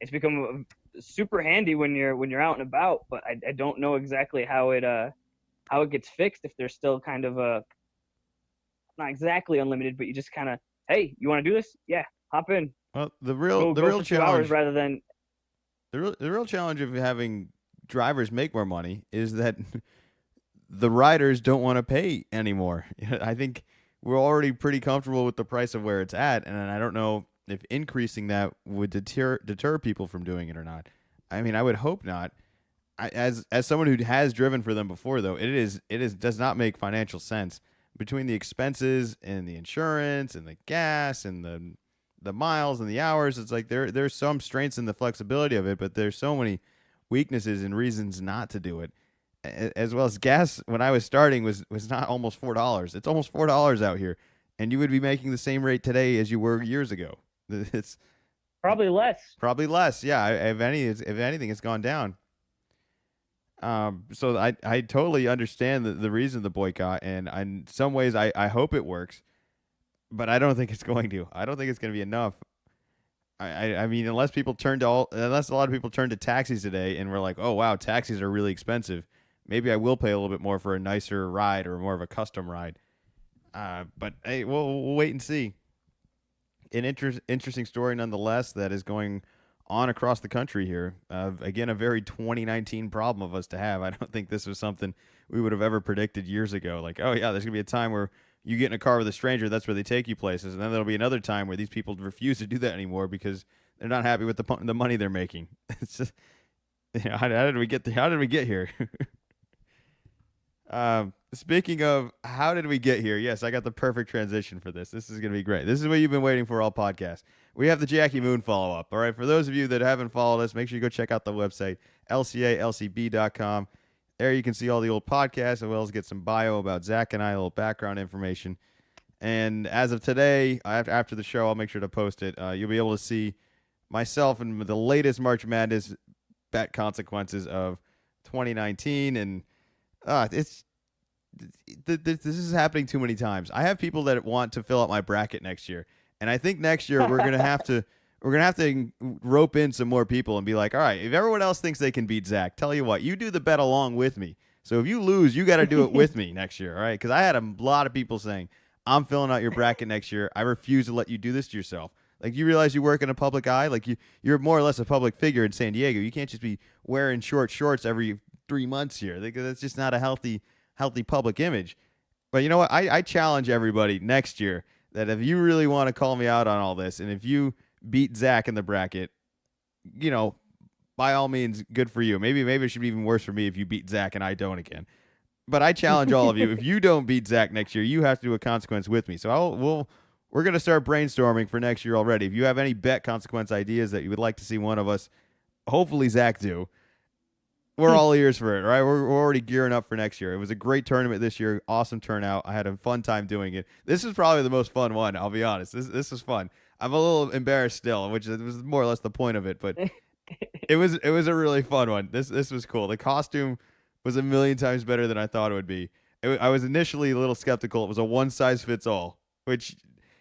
it's become super handy when you're out and about. But I don't know exactly how it gets fixed, if there's still kind of not exactly unlimited, but you just kind of, hey, you want to do this? Yeah, hop in. Well, the real challenge, rather than the real challenge of having drivers make more money is that the riders don't want to pay anymore. I think we're already pretty comfortable with the price of where it's at, and I don't know if increasing that would deter people from doing it or not. I mean, I would hope not. As someone who has driven for them before, though, it does not make financial sense between the expenses and the insurance and the gas and the miles and the hours. It's like there's some strengths in the flexibility of it, but there's so many weaknesses and reasons not to do it. As well as gas, when I was starting, was not almost $4. It's almost $4 out here, and you would be making the same rate today as you were years ago. It's probably less. Probably less, yeah. If anything, it's gone down. So I totally understand the reason of the boycott, and in some ways I hope it works, but I don't think it's going to. I don't think it's going to be enough. I mean, unless a lot of people turn to taxis today and we're like, oh wow, taxis are really expensive. Maybe I will pay a little bit more for a nicer ride or more of a custom ride. But hey, we'll wait and see. An interesting story nonetheless that is going on across the country here. Again, a very 2019 problem of us to have. I don't think this was something we would have ever predicted years ago. Like, oh yeah, there's going to be a time where you get in a car with a stranger, that's where they take you places. And then there'll be another time where these people refuse to do that anymore because they're not happy with the money they're making. It's just, how did we get there? How did we get here? Speaking of how did we get here? Yes, I got the perfect transition for this. This is going to be great. This is what you've been waiting for all podcast. We have the Jackie Moon follow-up. All right, for those of you that haven't followed us, make sure you go check out the website, lcalcb.com. There you can see all the old podcasts, as well as get some bio about Zach and I, a little background information. And as of today, after the show, I'll make sure to post it. You'll be able to see myself and the latest March Madness bet consequences of 2019. And this is happening too many times. I have people that want to fill out my bracket next year. And I think next year we're going to have to rope in some more people and be like, all right, if everyone else thinks they can beat Zach, tell you what, you do the bet along with me. So if you lose, you got to do it with me next year, all right? Because I had a lot of people saying, I'm filling out your bracket next year. I refuse to let you do this to yourself. Like, you realize you work in a public eye? Like, you're more or less a public figure in San Diego. You can't just be wearing short shorts every 3 months here. Like, that's just not a healthy public image. But you know what? I challenge everybody next year that if you really want to call me out on all this, and if you beat Zach in the bracket, by all means, good for you. Maybe it should be even worse for me if you beat Zach and I don't again. But I challenge all of you, if you don't beat Zach next year, you have to do a consequence with me. So we're going to start brainstorming for next year already. If you have any bet consequence ideas that you would like to see one of us, hopefully Zach do, we're all ears for it, all right? We're already gearing up for next year. It was a great tournament this year. Awesome turnout. I had a fun time doing it. This is probably the most fun one, I'll be honest. This was fun. I'm a little embarrassed still, which was more or less the point of it, but it was a really fun one. This was cool. The costume was a million times better than I thought it would be. I was initially a little skeptical. It was a one-size-fits-all, which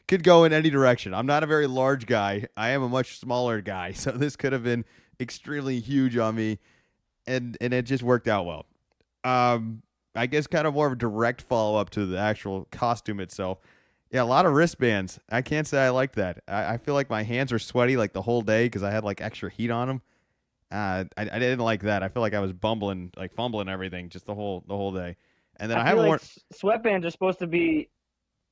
could go in any direction. I'm not a very large guy. I am a much smaller guy, so this could have been extremely huge on me, and it just worked out well. I guess kind of more of a direct follow-up to the actual costume itself. Yeah, a lot of wristbands. I can't say I liked that. I feel like my hands were sweaty like the whole day because I had like extra heat on them. I didn't like that. I feel like I was fumbling everything just the whole day. And then I haven't worn sweatbands are supposed to be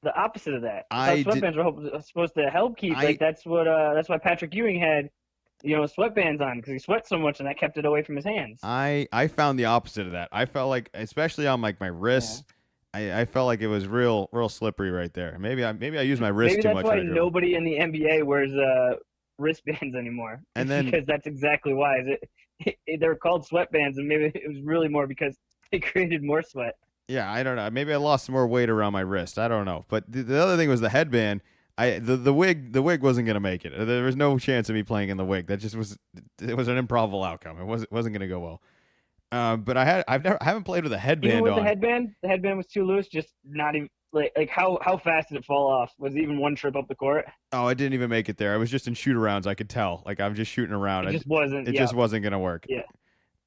the opposite of that. Sweatbands are supposed to help keep. That's why Patrick Ewing had, sweatbands on, because he sweat so much and that kept it away from his hands. I found the opposite of that. I felt like, especially on like my wrists. Yeah. I felt like it was real slippery right there. Maybe I used my wrist too much. Maybe that's why nobody in the NBA wears wristbands anymore. And then because that's exactly why. They're called sweatbands, and maybe it was really more because they created more sweat. Yeah, I don't know. Maybe I lost some more weight around my wrist. I don't know. But the other thing was the headband. The wig wasn't gonna make it. There was no chance of me playing in the wig. That just was an improbable outcome. It wasn't gonna go well. But I haven't played with a headband even with on. The headband was too loose. Just not even like how fast did it fall off? Was it even one trip up the court? Oh, I didn't even make it there. I was just in shoot arounds. I could tell. Like, I'm just shooting around. It just wasn't. It just wasn't gonna work. Yeah.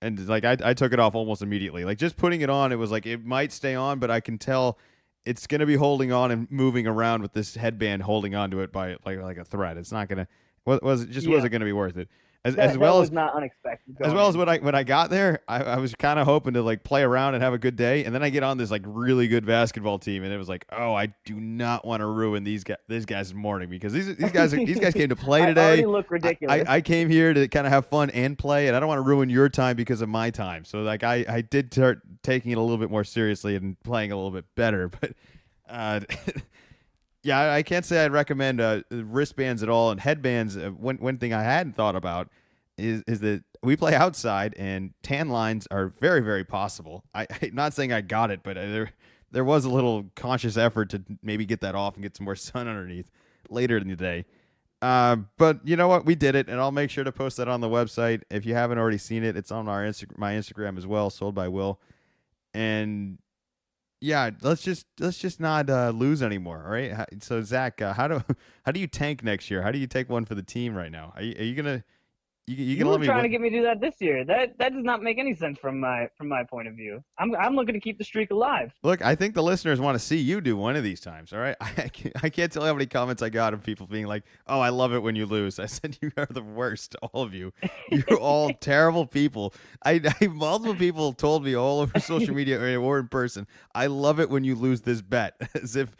And like I took it off almost immediately. Like, just putting it on, it was like it might stay on, but I can tell it's gonna be holding on and moving around with this headband holding onto it by like a thread. It's not gonna. Wasn't gonna be worth it. As well was as not unexpected. As well as when I got there, I was kind of hoping to like play around and have a good day, and then I get on this like really good basketball team, and it was like, oh, I do not want to ruin these guys' morning, because these guys came to play today. I already look ridiculous. I came here to kind of have fun and play, and I don't want to ruin your time because of my time. So like I did start taking it a little bit more seriously and playing a little bit better, but. Yeah, I can't say I'd recommend wristbands at all, and headbands. One thing I hadn't thought about is that we play outside, and tan lines are very, very possible. I'm not saying I got it, but there was a little conscious effort to maybe get that off and get some more sun underneath later in the day. But you know what? We did it, and I'll make sure to post that on the website. If you haven't already seen it, it's on my Instagram as well, sold by Will. And yeah, let's just not lose anymore, all right? So Zach, how do you tank next year? How do you take one for the team right now? Are you gonna you were trying to get me to do that this year? That does not make any sense from my point of view. I'm looking to keep the streak alive. Look, I think the listeners want to see you do one of these times, all right? I can't tell you how many comments I got of people being like, "Oh, I love it when you lose." I said, "You are the worst, all of you. You're all terrible people." Multiple people told me all over social media or in person, "I love it when you lose this bet," as if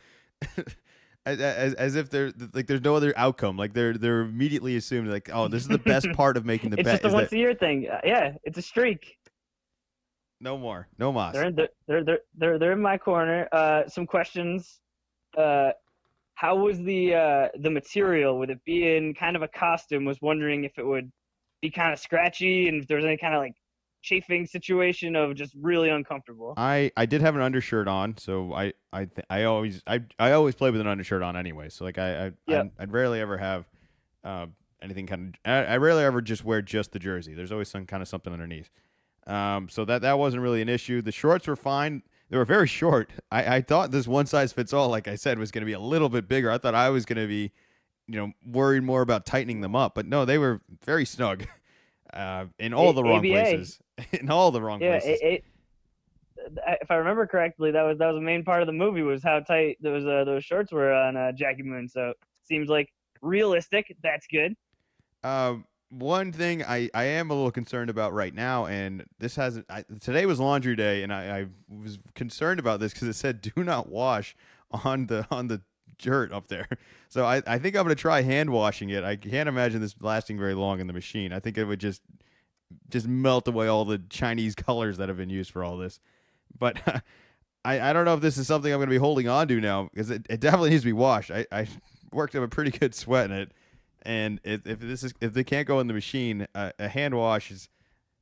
as if there's no other outcome. Like they're immediately assumed like, oh, this is the best part of making the It's bet just a is that once a year thing. Yeah, it's a streak. no more, no mas. They're in my corner. Some questions. How was the material with it being kind of a costume? Was wondering if it would be kind of scratchy and if there was any kind of like chafing situation of just really uncomfortable. I did have an undershirt on, so I always play with an undershirt on anyway. So like Yep. I'd rarely ever have anything kind of. I rarely ever just wear just the jersey. There's always some kind of something underneath. So that wasn't really an issue. The shorts were fine. They were very short. I thought this one size fits all, like I said, was going to be a little bit bigger. I thought I was going to be, worried more about tightening them up, but no, they were very snug. In all the wrong ABA. places. In all the wrong Yeah, places. if I remember correctly, that was a main part of the movie was how tight those shorts were on Jackie Moon. So it seems like realistic. That's good. One thing I am a little concerned about right now, and this hasn't. Today was laundry day, and I was concerned about this because it said "do not wash" on the shirt up there. So I think I'm gonna try hand washing it. I can't imagine this lasting very long in the machine. I think it would just melt away all the Chinese colors that have been used for all this. But I don't know if this is something I'm going to be holding on to now because it definitely needs to be washed. I worked up a pretty good sweat in it, and if they can't go in the machine, a hand wash is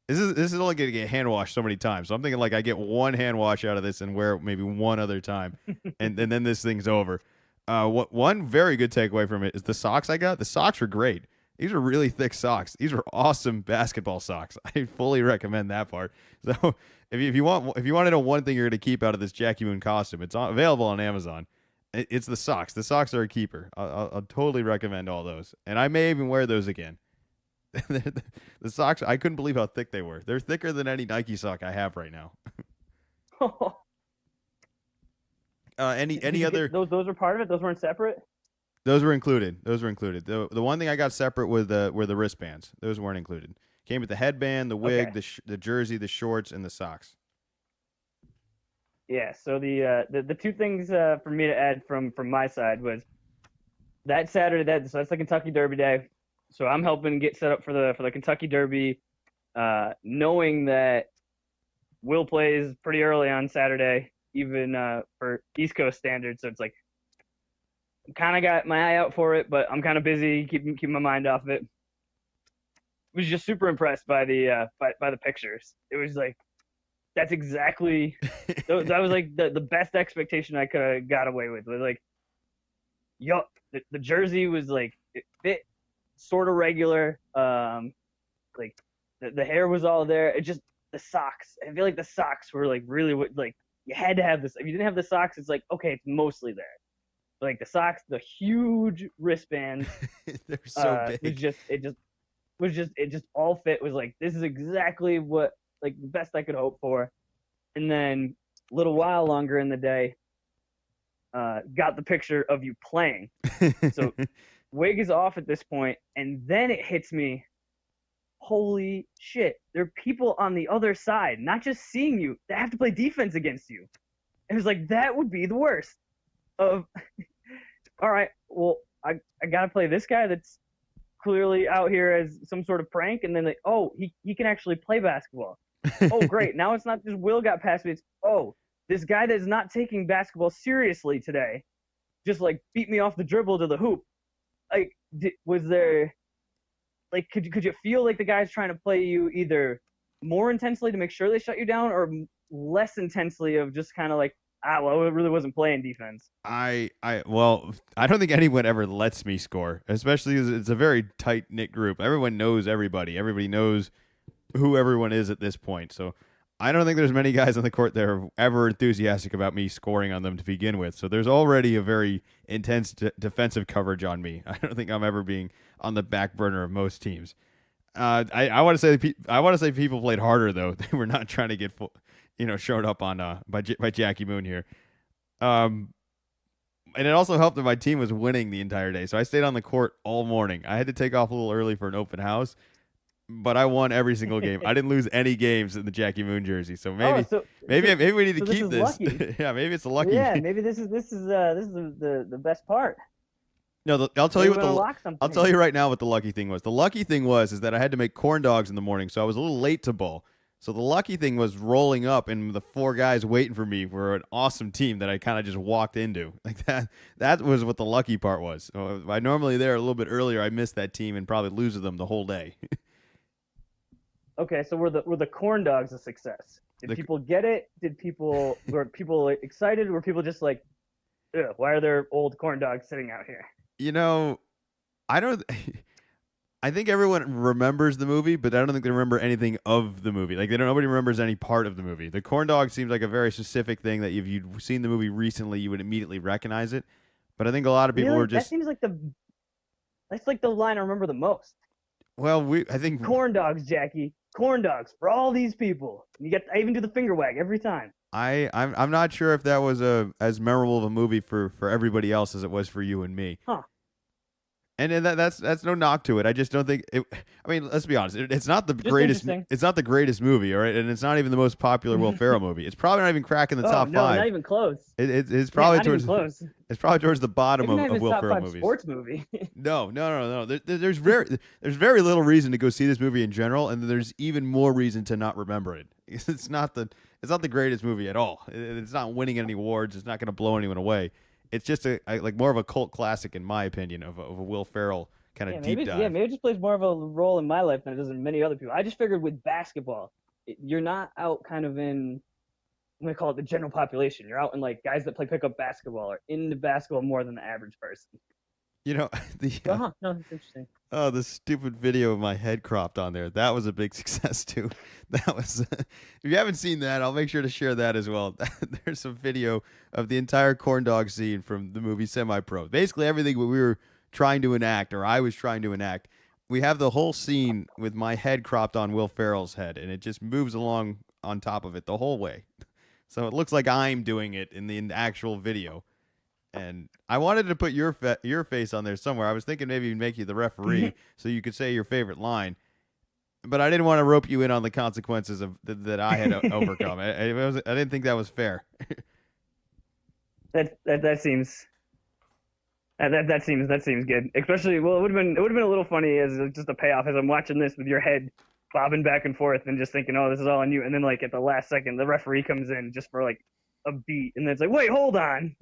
this is only going to get hand washed so many times. So I'm thinking like I get one hand wash out of this and wear it maybe one other time, and then this thing's over. One very good takeaway from it is the socks I got. The socks were great. These are really thick socks. These are awesome basketball socks. I fully recommend that part. So if you want to know one thing you're going to keep out of this Jackie Moon costume, it's available on Amazon. It's the socks. The socks are a keeper. I'll totally recommend all those, and I may even wear those again. The socks, I couldn't believe how thick they were. They're thicker than any Nike sock I have right now. Any other? Those were part of it. Those weren't separate. Those were included. The one thing I got separate were the wristbands. Those weren't included. Came with the headband, the wig, Okay. the jersey, the shorts, and the socks. Yeah. So the two things for me to add from my side was that Saturday. So that's the Kentucky Derby day. So I'm helping get set up for the Kentucky Derby, knowing that Will plays pretty early on Saturday, even for East Coast standards. So it's like kind of got my eye out for it, but I'm kind of busy keeping my mind off it. Was just super impressed by the by the pictures. It was like that's exactly that was like the best expectation I could have got away with. It was like, yup, the jersey was like it fit sort of regular. Like the hair was all there. It just the socks. I feel like the socks were like really like you had to have this. If you didn't have the socks, it's like okay, it's mostly there. Like the socks, the huge wristbands. They're so big. It just all fit. Was like this is exactly what like the best I could hope for. And then a little while longer in the day, got the picture of you playing. So wig is off at this point, and then it hits me. Holy shit! There are people on the other side, not just seeing you. They have to play defense against you. It was like that would be the worst. Of all right, well I gotta play this guy that's clearly out here as some sort of prank, and then like oh he can actually play basketball. Oh great, now it's not just Will got past me. It's oh this guy that's not taking basketball seriously today, just like beat me off the dribble to the hoop. Like was there like could you feel like the guy's trying to play you either more intensely to make sure they shut you down, or less intensely of just kind of like well, it really wasn't playing defense. Well, I don't think anyone ever lets me score, especially because it's a very tight knit group. Everyone knows everybody. Everybody knows who everyone is at this point. So I don't think there's many guys on the court that are ever enthusiastic about me scoring on them to begin with. So there's already a very intense defensive coverage on me. I don't think I'm ever being on the back burner of most teams. I want to say people played harder though. They were not trying to get showed up on by Jackie Moon here. And it also helped that my team was winning the entire day. So I stayed on the court all morning. I had to take off a little early for an open house, but I won every single game. I didn't lose any games in the Jackie Moon jersey. So Oh, maybe we need to so this keep is this. lucky. Yeah, maybe it's a lucky. Yeah, maybe this is the best part. No, I'll tell Maybe you we're what gonna lock something. I'll tell you right now what the lucky thing was. The lucky thing was is that I had to make corn dogs in the morning, so I was a little late to bowl. So the lucky thing was rolling up and the four guys waiting for me were an awesome team that I kind of just walked into. Like that. That was what the lucky part was. I normally there a little bit earlier. I missed that team and probably lose to them the whole day. Okay, so were the corn dogs a success? Did people get it? Were people excited? Were people just like, ugh, why are there old corn dogs sitting out here? You know, I don't. I think everyone remembers the movie, but I don't think they remember anything of the movie. Like nobody remembers any part of the movie. The corn dog seems like a very specific thing that if you've seen the movie recently, you would immediately recognize it. But I think a lot of people Really? were just. That seems like that's like the line I remember the most. Well, I think corn dogs, Jackie. Corn dogs for all these people. I even do the finger wag every time. I'm not sure if that was as memorable of a movie for everybody else as it was for you and me. Huh. And that's no knock to it. I just don't think it. I mean, let's be honest. It's not the Just greatest. interesting. It's not the greatest movie, all right. And it's not even the most popular Will Ferrell movie. It's probably not even cracking the top no, five. not even close. It's probably not towards. even close. It's probably towards the bottom Maybe not of even Will top Ferrell five movies. sports movie. No. There's very little reason to go see this movie in general, and there's even more reason to not remember it. It's not the greatest movie at all. It's not winning any awards. It's not going to blow anyone away. It's just like more of a cult classic, in my opinion, of a Will Ferrell kind of deep dive. Yeah, maybe it just plays more of a role in my life than it does in many other people. I just figured with basketball, you're not out kind of in, I'm going to call it the general population. You're out in like guys that play pickup basketball are into basketball more than the average person. You know, no, that's interesting. Oh, the stupid video of my head cropped on there. That was a big success too. That was if you haven't seen that, I'll make sure to share that as well. There's some video of the entire corn dog scene from the movie Semi-Pro. Basically everything we were trying to enact, or I was trying to enact. We have the whole scene with my head cropped on Will Ferrell's head, and it just moves along on top of it the whole way. So it looks like I'm doing it in the actual video. And I wanted to put your face on there somewhere. I was thinking maybe make you the referee so you could say your favorite line. But I didn't want to rope you in on the consequences of that I had overcome. I didn't think that was fair. That seems good. Especially, well, it would have been a little funny as just a payoff as I'm watching this with your head bobbing back and forth and just thinking, oh, this is all on you. And then like at the last second, the referee comes in just for like a beat, and then it's like, wait, hold on.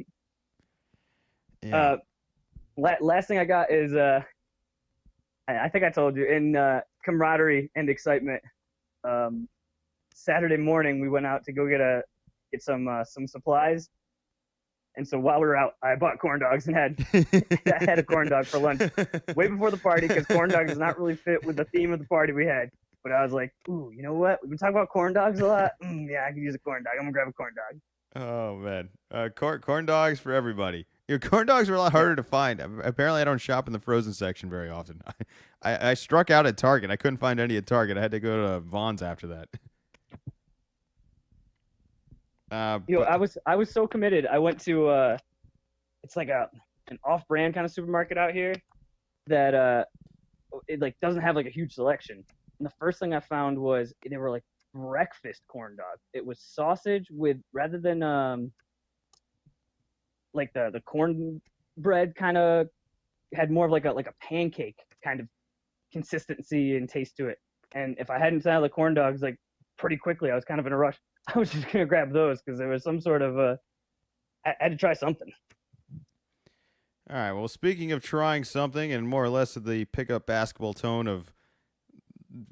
Yeah. Last thing I got is I think I told you in camaraderie and excitement. Saturday morning we went out to go get some supplies, and so while we were out, I bought corn dogs and I had a corn dog for lunch way before the party because corn dogs does not really fit with the theme of the party we had. But I was like, ooh, you know what? We've been talking about corn dogs a lot. Yeah, I can use a corn dog. I'm gonna grab a corn dog. Oh man, corn dogs for everybody. Your corn dogs are a lot harder to find. Apparently, I don't shop in the frozen section very often. I struck out at Target. I couldn't find any at Target. I had to go to Vons after that. I was so committed. I went to it's like an off-brand kind of supermarket out here that it like doesn't have like a huge selection. And the first thing I found was they were like breakfast corn dogs. It was sausage with rather than like the cornbread kind of had more of like a pancake kind of consistency and taste to it. And if I hadn't found the corn dogs like pretty quickly, I was kind of in a rush. I was just gonna grab those because there was some sort of I had to try something. All right. Well, speaking of trying something and more or less of the pickup basketball tone of,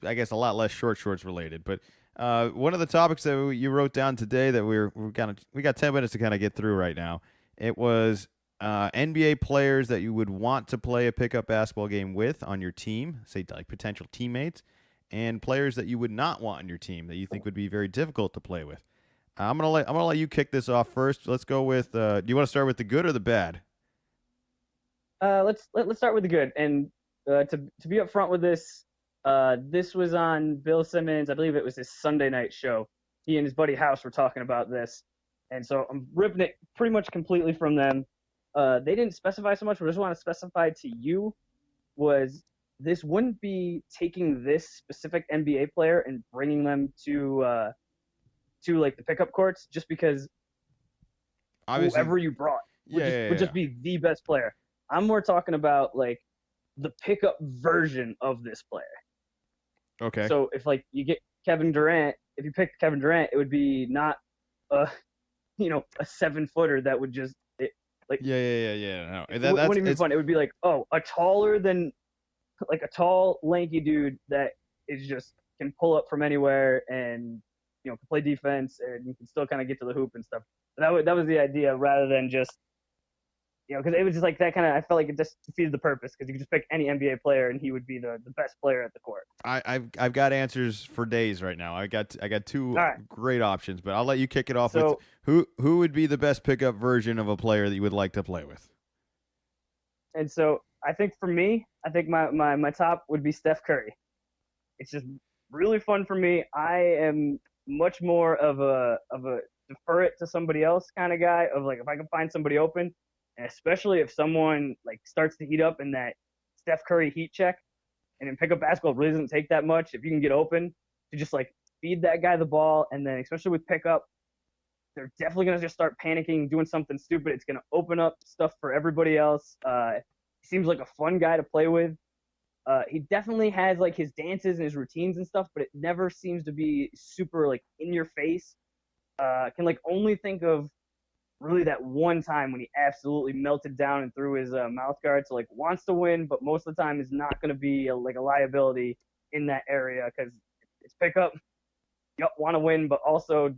I guess, a lot less short shorts related, but one of the topics that you wrote down today that we got 10 minutes to kind of get through right now. It was NBA players that you would want to play a pickup basketball game with on your team, say like potential teammates, and players that you would not want on your team that you think would be very difficult to play with. I'm gonna let you kick this off first. Let's go with. Do you want to start with the good or the bad? Let's start with the good. And to be upfront with this, this was on Bill Simmons. I believe it was his Sunday night show. He and his buddy House were talking about this. And so I'm ripping it pretty much completely from them. They didn't specify so much, but I just want to specify to you was this wouldn't be taking this specific NBA player and bringing them to like the pickup courts just because Obviously, whoever you brought would yeah. just be the best player. I'm more talking about like the pickup version of this player. Okay. So if like you get Kevin Durant, if you pick Kevin Durant, it would be not a a 7-footer that would just like No, it that's wouldn't even be it's fun. It would be like, oh, a taller than like a tall, lanky dude that is just can pull up from anywhere and can play defense and you can still kind of get to the hoop and stuff. That was the idea rather than just because it was just like that kind of. I felt like it just defeated the purpose because you could just pick any NBA player and he would be the best player at the court. I've got answers for days right now. I got two right. great options, but I'll let you kick it off So, with who would be the best pickup version of a player that you would like to play with. And so I think for me, I think my top would be Steph Curry. It's just really fun for me. I am much more of a defer it to somebody else kind of guy. Of like if I can find somebody open, and especially if someone like starts to heat up in that Steph Curry heat check, and in pickup basketball it really doesn't take that much. If you can get open, to just like feed that guy the ball, and then especially with pickup, they're definitely gonna just start panicking, doing something stupid. It's gonna open up stuff for everybody else. He seems like a fun guy to play with. He definitely has like his dances and his routines and stuff, but it never seems to be super like in your face. Can like only think of really that one time when he absolutely melted down and threw his mouth guard. So like wants to win, but most of the time is not going to be like a liability in that area because it's pickup. You want to win, but also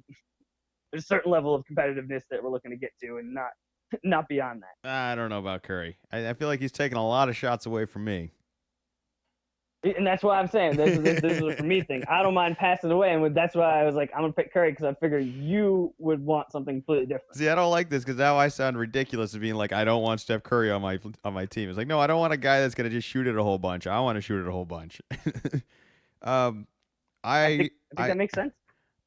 there's a certain level of competitiveness that we're looking to get to, and not beyond that. I don't know about Curry. I feel like he's taking a lot of shots away from me. And that's why I'm saying this is a for me thing. I don't mind passing away, and that's why I was like, I'm gonna pick Curry because I figure you would want something completely different. See, I don't like this because now I sound ridiculous of being like I don't want Steph Curry on my team. It's like no, I don't want a guy that's gonna just shoot it a whole bunch. I want to shoot it a whole bunch. I think that makes sense.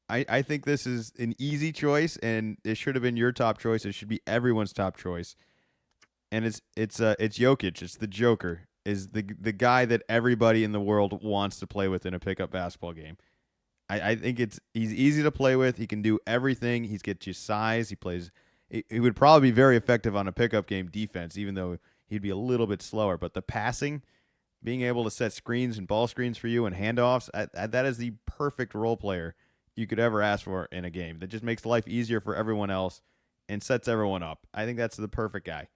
I think this is an easy choice, and it should have been your top choice. It should be everyone's top choice, and it's Jokic. It's the Joker. Is the guy that everybody in the world wants to play with in a pickup basketball game. I think he's easy to play with. He can do everything. He's got you size. He would probably be very effective on a pickup game defense, even though he'd be a little bit slower. But the passing, being able to set screens and ball screens for you and handoffs, that is the perfect role player you could ever ask for in a game. That just makes life easier for everyone else and sets everyone up. I think that's the perfect guy.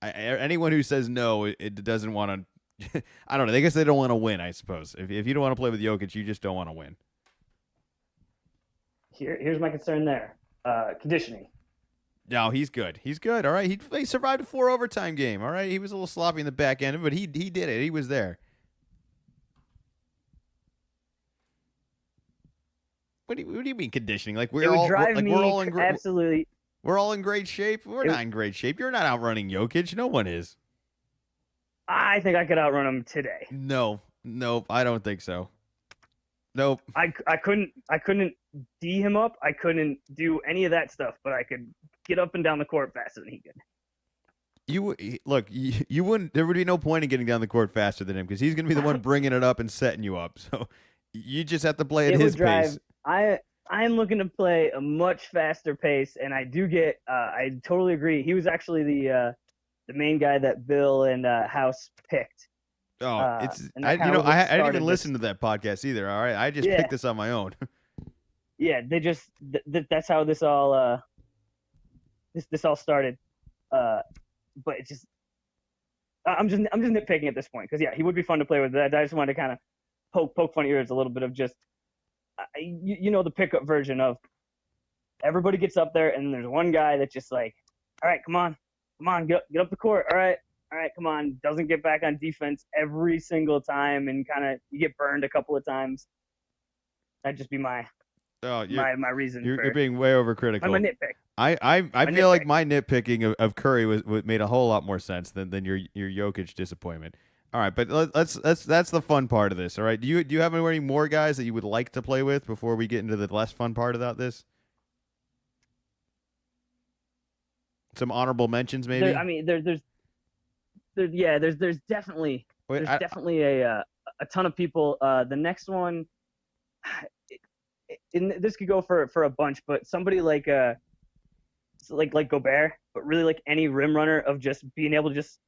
Anyone who says no, it doesn't want to. I don't know. I guess they don't want to win. I suppose if you don't want to play with Jokic, you just don't want to win. Here's my concern there. Conditioning. No, he's good. He's good. All right. He survived a 4 overtime game. All right. He was a little sloppy in the back end, but he did it. He was there. What do you mean conditioning? Like we're all in great shape. We're not in great shape. You're not outrunning Jokic. No one is. I think I could outrun him today. No, I don't think so. Nope. I couldn't D him up. I couldn't do any of that stuff, but I could get up and down the court faster than he could. You wouldn't. There would be no point in getting down the court faster than him because he's going to be the one bringing it up and setting you up. So you just have to play at his pace. I'm looking to play a much faster pace, and I do get. I totally agree. He was actually the main guy that Bill and House picked. Oh, I didn't even listen to that podcast either. All right, I just picked this on my own. Yeah, they just that's how this all this all started. But it's just I'm just nitpicking at this point because he would be fun to play with. I just wanted to kind of poke fun ears a little bit of just the pickup version of everybody gets up there and there's one guy that's just like, all right, come on, get up the court, all right, come on, doesn't get back on defense every single time and kind of you get burned a couple of times. That'd just be my reason. You're being way overcritical. I'm a nitpick. I feel like my nitpicking of Curry was made a whole lot more sense than your Jokic disappointment. All right, but that's the fun part of this. All right, do you have any more guys that you would like to play with before we get into the less fun part about this? Some honorable mentions, maybe. There's definitely Wait, there's definitely a ton of people. The next one, this could go for a bunch, but somebody like Gobert, but really like any rim runner of just being able to just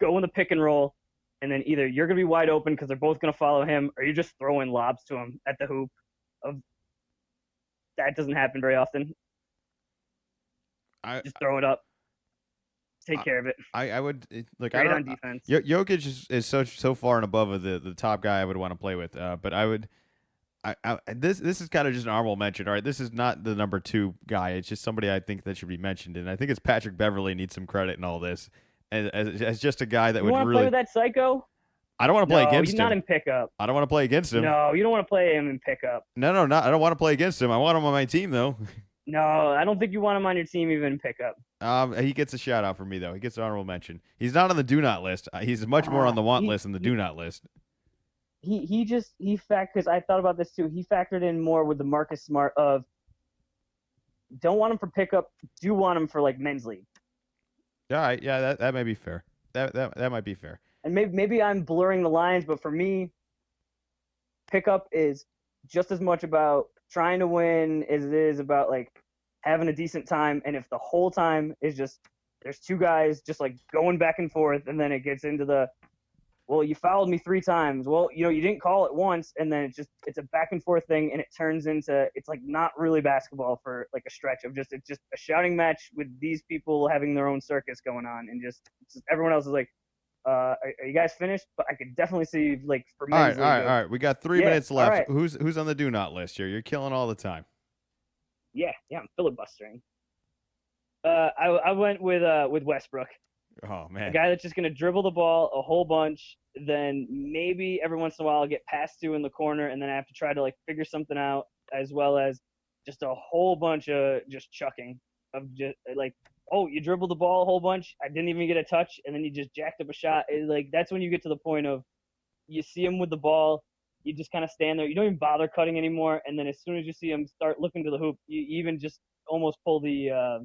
go in the pick and roll, and then either you're gonna be wide open because they're both gonna follow him, or you're just throwing lobs to him at the hoop. Of that doesn't happen very often. Just throw it up, take care of it. I would like. Great I don't, on defense. Jokic is so far and above of the top guy I would want to play with. But I would. This is kind of just an honorable mention. All right, this is not the number 2 guy. It's just somebody I think that should be mentioned, and I think it's Patrick Beverley needs some credit in all this, as just a guy that you would want to really. play with that psycho? I don't want to play against he's him. not in pickup. I don't want to play against him. No, you don't want to play him in pickup. No, not. I don't want to play against him. I want him on my team though. No, I don't think you want him on your team even in pickup. He gets a shout out from me though. He gets an honorable mention. He's not on the do not list. He's much more on the want list than the do not list. He because I thought about this too. He factored in more with the Marcus Smart of don't want him for pickup, do want him for like men's league. All right, yeah, that may be fair. That might be fair. And maybe I'm blurring the lines, but for me, pickup is just as much about trying to win as it is about like having a decent time. And if the whole time is just there's 2 guys just like going back and forth, and then it gets into the well, you fouled me 3 times. Well, you didn't call it once, and then it's a back and forth thing, and it turns into it's like not really basketball for like a stretch of it's just a shouting match with these people having their own circus going on, and just everyone else is like, are you guys finished? But I could definitely see like for men's all right. We got 3 minutes left. Right. Who's on the do not list here? You're killing all the time. Yeah, I'm filibustering. I went with Westbrook. Oh man, a guy that's just gonna dribble the ball a whole bunch, then maybe every once in a while I'll get passed to in the corner, and then I have to try to like figure something out, as well as just a whole bunch of just chucking of just like, oh, you dribbled the ball a whole bunch, I didn't even get a touch, and then you just jacked up a shot. Like that's when you get to the point of you see him with the ball, you just kind of stand there, you don't even bother cutting anymore, and then as soon as you see him start looking to the hoop, you even just almost pull the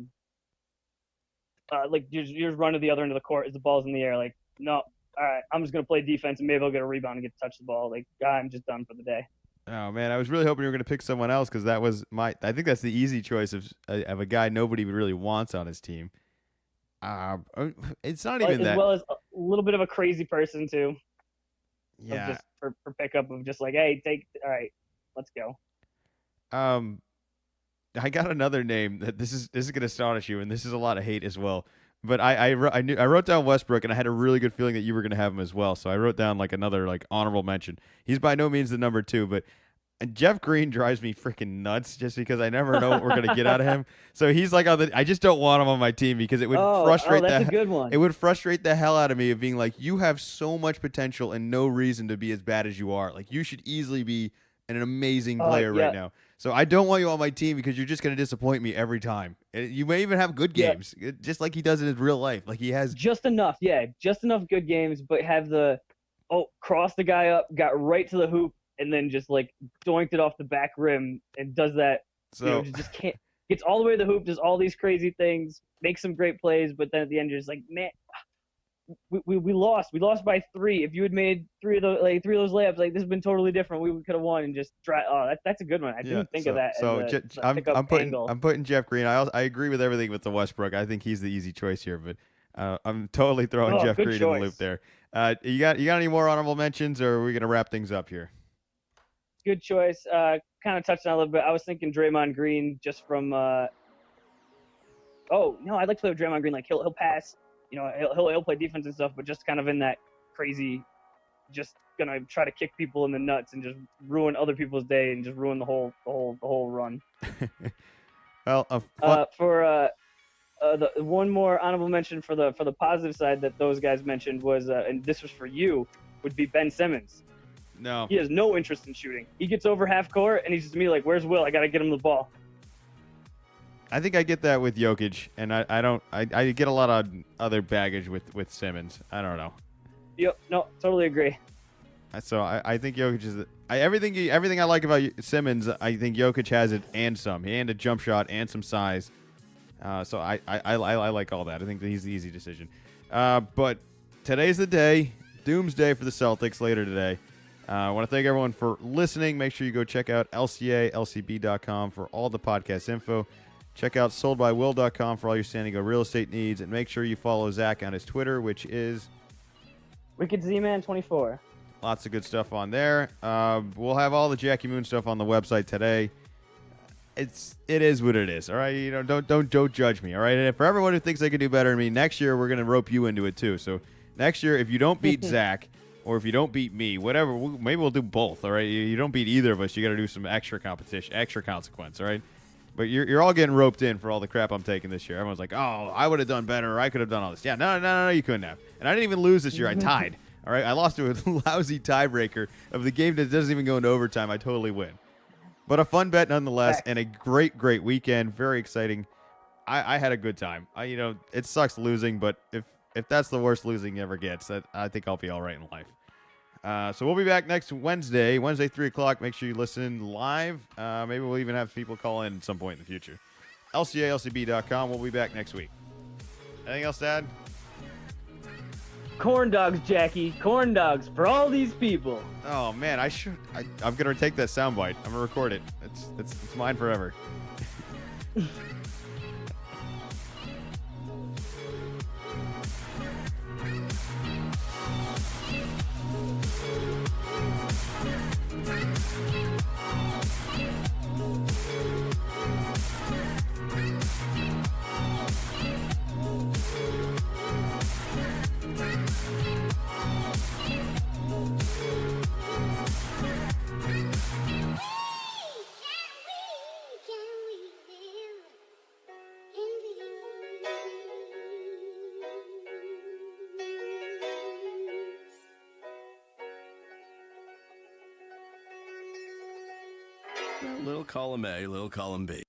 like you just run to the other end of the court as the ball's in the air. Like, no, all right, I'm just gonna play defense and maybe I'll get a rebound and get to touch the ball. Like, I'm just done for the day. Oh man, I was really hoping you were gonna pick someone else because that was I think that's the easy choice of a guy nobody really wants on his team. It's not even that. As well as a little bit of a crazy person too. Yeah. Just for pickup of just like, hey, all right, let's go. I got another name that this is going to astonish you, and this is a lot of hate as well. But I wrote down Westbrook, and I had a really good feeling that you were going to have him as well. So I wrote down like another like honorable mention. He's by no means the number 2, but Jeff Green drives me freaking nuts just because I never know what we're going to get out of him. So he's like I just don't want him on my team because it would frustrate. That's a good one. It would frustrate the hell out of me of being like, you have so much potential and no reason to be as bad as you are. Like you should easily be an amazing player right now. So I don't want you on my team because you're just going to disappoint me every time. You may even have good games, just like he does in his real life. Like he has just enough good games, but have cross the guy up, got right to the hoop, and then just like doinked it off the back rim and does that. So just can't gets all the way to the hoop, does all these crazy things, makes some great plays, but then at the end you're just like, man, we lost. We lost by 3. If you had made 3 of those layups, like this has been totally different. We could have won and just try. Oh, that's a good one. I didn't think of that. So I'm putting Jeff Green. I agree with everything with the Westbrook. I think he's the easy choice here, but I'm totally throwing Jeff Green in the loop there. You got any more honorable mentions, or are we gonna wrap things up here? Good choice. Kind of touched on it a little bit. I was thinking Draymond Green just from. Oh no, I'd like to play with Draymond Green. Like he'll pass. He'll play defense and stuff, but just kind of in that crazy, just gonna try to kick people in the nuts and just ruin other people's day and just ruin the whole run. Well, the one more honorable mention for the positive side that those guys mentioned was, and this was for you, would be Ben Simmons. No, he has no interest in shooting. He gets over half court and he's just me like, "Where's Will? I gotta get him the ball." I think I get that with Jokic, and I get a lot of other baggage with Simmons. I don't know. Yep, no, totally agree. So I think Jokic is everything I like about Simmons. I think Jokic has it and some, and a jump shot and some size. So I like all that. I think that he's the easy decision. But today's the day. Doomsday for the Celtics later today. I want to thank everyone for listening. Make sure you go check out lcalcb.com for all the podcast info. Check out soldbywill.com for all your San Diego real estate needs. And make sure you follow Zach on his Twitter, which is WickedZman24. Lots of good stuff on there. We'll have all the Jackie Moon stuff on the website today. It is what it is. All right, you know, don't judge me. All right, and for everyone who thinks they can do better than me, next year we're gonna rope you into it too. So next year, if you don't beat Zach or if you don't beat me, whatever, maybe we'll do both. All right, you don't beat either of us. You got to do some extra competition, extra consequence. All right, but you're all getting roped in for all the crap I'm taking this year. Everyone's like, oh, I would have done better, or I could have done all this. Yeah, no, you couldn't have. And I didn't even lose this year. I tied. All right, I lost to a lousy tiebreaker of the game that doesn't even go into overtime. I totally win. But a fun bet nonetheless, and a great weekend. Very exciting. I had a good time. It sucks losing, but if that's the worst losing ever gets, I think I'll be all right in life. So we'll be back next Wednesday, 3 o'clock. Make sure you listen live. Maybe we'll even have people call in at some point in the future. LCALCB.com. We'll be back next week. Anything else to add? Corn dogs, Jackie. Corn dogs for all these people. Oh man, I'm gonna take that soundbite. I'm gonna record it. It's mine forever. Little column A, little column B.